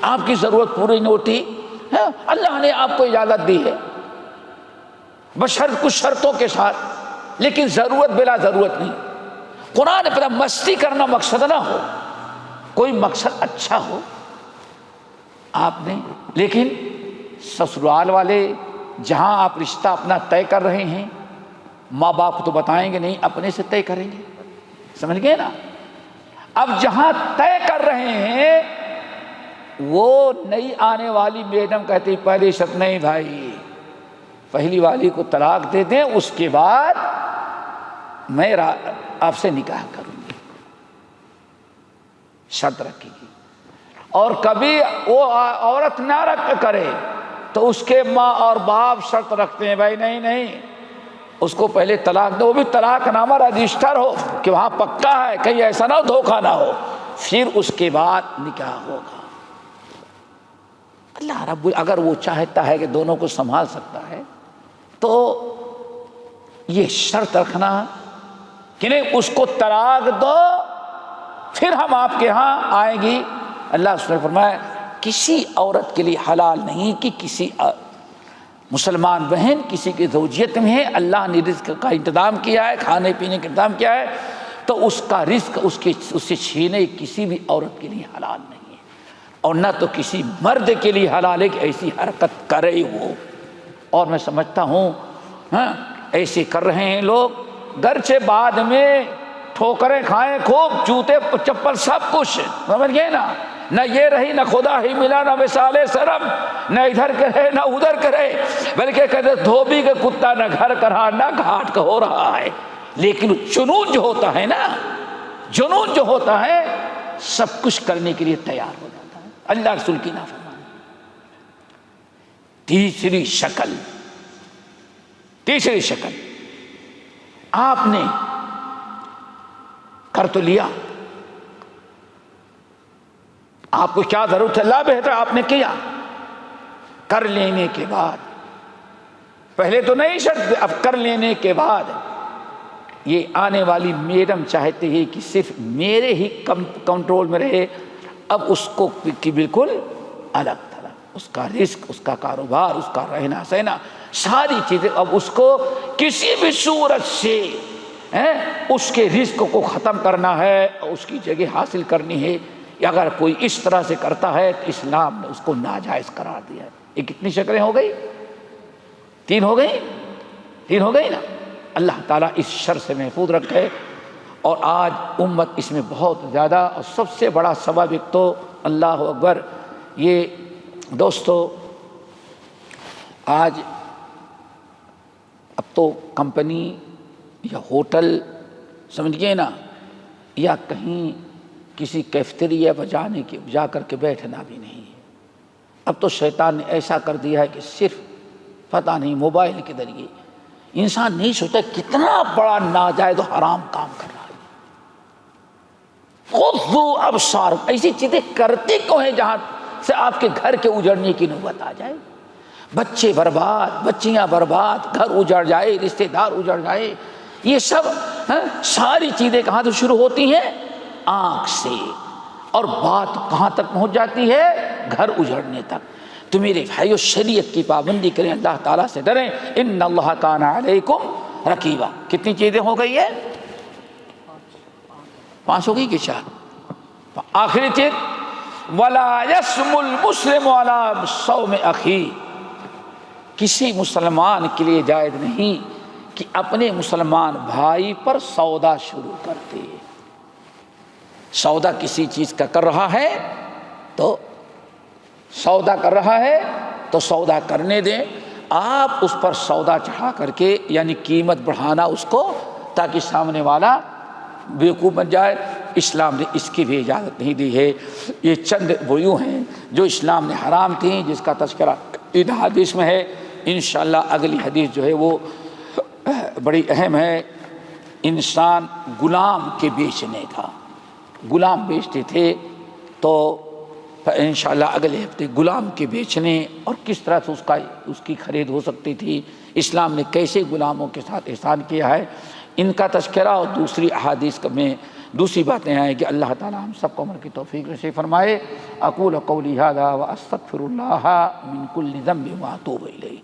آپ کی ضرورت پوری نہیں ہوتی ہے، اللہ نے آپ کو اجازت دی ہے، بشرط کچھ شرطوں کے ساتھ، لیکن ضرورت بلا ضرورت نہیں۔ قرآن نے پتہ مستی کرنا مقصد نہ ہو، کوئی مقصد اچھا ہو آپ نے، لیکن سسرال والے جہاں آپ رشتہ اپنا طے کر رہے ہیں، ماں باپ کو تو بتائیں گے نہیں، اپنے سے طے کریں گے، سمجھ گئے نا؟ اب جہاں طے کر رہے ہیں وہ نئی آنے والی میڈم کہتی پہلی شرط نہیں بھائی، پہلی والی کو طلاق دے دیں، اس کے بعد میں آپ سے نکاح کروں گی، شرط رکھے گی۔ اور کبھی وہ عورت نہ کرے تو اس کے ماں اور باپ شرط رکھتے ہیں، بھائی نہیں نہیں، اس کو پہلے طلاق دو، وہ بھی طلاق نامہ رجسٹر ہو کہ وہاں پکا ہے، کہیں ایسا نہ ہو دھوکہ نہ ہو، پھر اس کے بعد نکاح ہوگا۔ اللہ رب اگر وہ چاہتا ہے کہ دونوں کو سنبھال سکتا ہے تو یہ شرط رکھنا کہ نہیں اس کو طلاق دو پھر ہم آپ کے ہاں آئیں گی۔ اللہ اس نے فرمایا کسی عورت کے لیے حلال نہیں کہ کسی مسلمان بہن کسی کی زوجیت میں ہے، اللہ نے رزق کا انتظام کیا ہے، کھانے پینے کا انتظام کیا ہے، تو اس کا رزق اس سے چھینے کسی بھی عورت کے لیے حلال نہیں ہے، اور نہ تو کسی مرد کے لیے حلال ہے کہ ایسی حرکت کرے وہ۔ اور میں سمجھتا ہوں ایسے کر رہے ہیں لوگ، گرچہ بعد میں ٹھوکریں کھائیں خوب، جوتے چپل سب کچھ، سمجھ گئے نا، نہ یہ رہی نہ خدا ہی ملا نہ مثال سرم، نہ ادھر کرے نہ ادھر کرے، بلکہ کہتے دھوبی کا کتا نہ گھر کا رہا نہ گھاٹ کا ہو رہا ہے۔ لیکن جنون جو ہوتا ہے نا، جنون جو ہوتا ہے سب کچھ کرنے کے لیے تیار ہو جاتا ہے، اللہ رسول کی نافرمانی۔ تیسری شکل آپ نے کر تو لیا، آپ کو کیا ضرورت ہے، اللہ بہتر آپ نے کیا، کر لینے کے بعد پہلے تو نہیں شرط، اب کر لینے کے بعد یہ آنے والی میڈم چاہتے ہیں کہ صرف میرے ہی کنٹرول میں رہے، اب اس کو کی بالکل الگ تھلگ، اس کا رزق، اس کا کاروبار، اس کا رہنا سہنا، ساری چیزیں اب اس کو کسی بھی صورت سے اس کے رزق کو ختم کرنا ہے، اس کی جگہ حاصل کرنی ہے۔ اگر کوئی اس طرح سے کرتا ہے تو اسلام نے اس کو ناجائز قرار دیا ہے۔ یہ کتنی شکلیں ہو گئی؟ تین ہو گئی نا۔ اللہ تعالیٰ اس شر سے محفوظ رکھے، اور آج امت اس میں بہت زیادہ، اور سب سے بڑا سبب ایک تو اللہ اکبر، یہ دوستو آج اب تو کمپنی یا ہوٹل سمجھ گئے نا، یا کہیں کسی کیفٹیریا پر جا کر کے بیٹھنا بھی نہیں ہے۔ اب تو شیطان نے ایسا کر دیا ہے کہ صرف پتہ نہیں موبائل کے ذریعے انسان نہیں سوچتا کتنا بڑا ناجائز و حرام کام کر رہا ہے۔ غضوا ابصارکم، ایسی چیزیں کرتے کیوں ہیں جہاں سے آپ کے گھر کے اجڑنے کی نوبت آ جائے، بچے برباد، بچیاں برباد، گھر اجڑ جائے، رشتہ دار اجڑ جائے۔ یہ سب ساری چیزیں کہاں سے شروع ہوتی ہیں؟ آنکھ سے، اور بات کہاں تک پہنچ جاتی ہے؟ گھر اجڑنے تک۔ تو میرے بھائیو شریعت کی پابندی کریں، اللہ تعالیٰ سے ڈریں، ان اللہ کان علیکم رقیبا۔ کتنی چیزیں ہو گئی ہے؟ 5 ہو گئی کہ 4؟ آخری چیز ولا یسم المسلم علی صوم اخی، کسی مسلمان کے لیے جائز نہیں کہ اپنے مسلمان بھائی پر سودا شروع کرتے۔ سودا کسی چیز کا کر رہا ہے تو سودا کرنے دیں، آپ اس پر سودا چڑھا کر کے یعنی قیمت بڑھانا اس کو، تاکہ سامنے والا بیوقوف بن جائے، اسلام نے اس کی بھی اجازت نہیں دی ہے۔ یہ چند بیویں ہیں جو اسلام نے حرام تھیں، جس کا تذکرہ ان حدیث میں ہے۔ انشاءاللہ اگلی حدیث جو ہے وہ بڑی اہم ہے۔ انسان غلام کے بیچنے کا، غلام بیچتے تھے، تو انشاءاللہ اگلے ہفتے غلام کے بیچنے اور کس طرح سے اس کی خرید ہو سکتی تھی، اسلام نے کیسے غلاموں کے ساتھ احسان کیا ہے، ان کا تذکرہ اور دوسری احادیث میں دوسری باتیں آئیں کہ اللہ تعالیٰ ہم سب کو عمل کی توفیق نصیب فرمائے۔ اقول قولی ھذا واستغفر اللہ من کل ذنب واتوب الیہ۔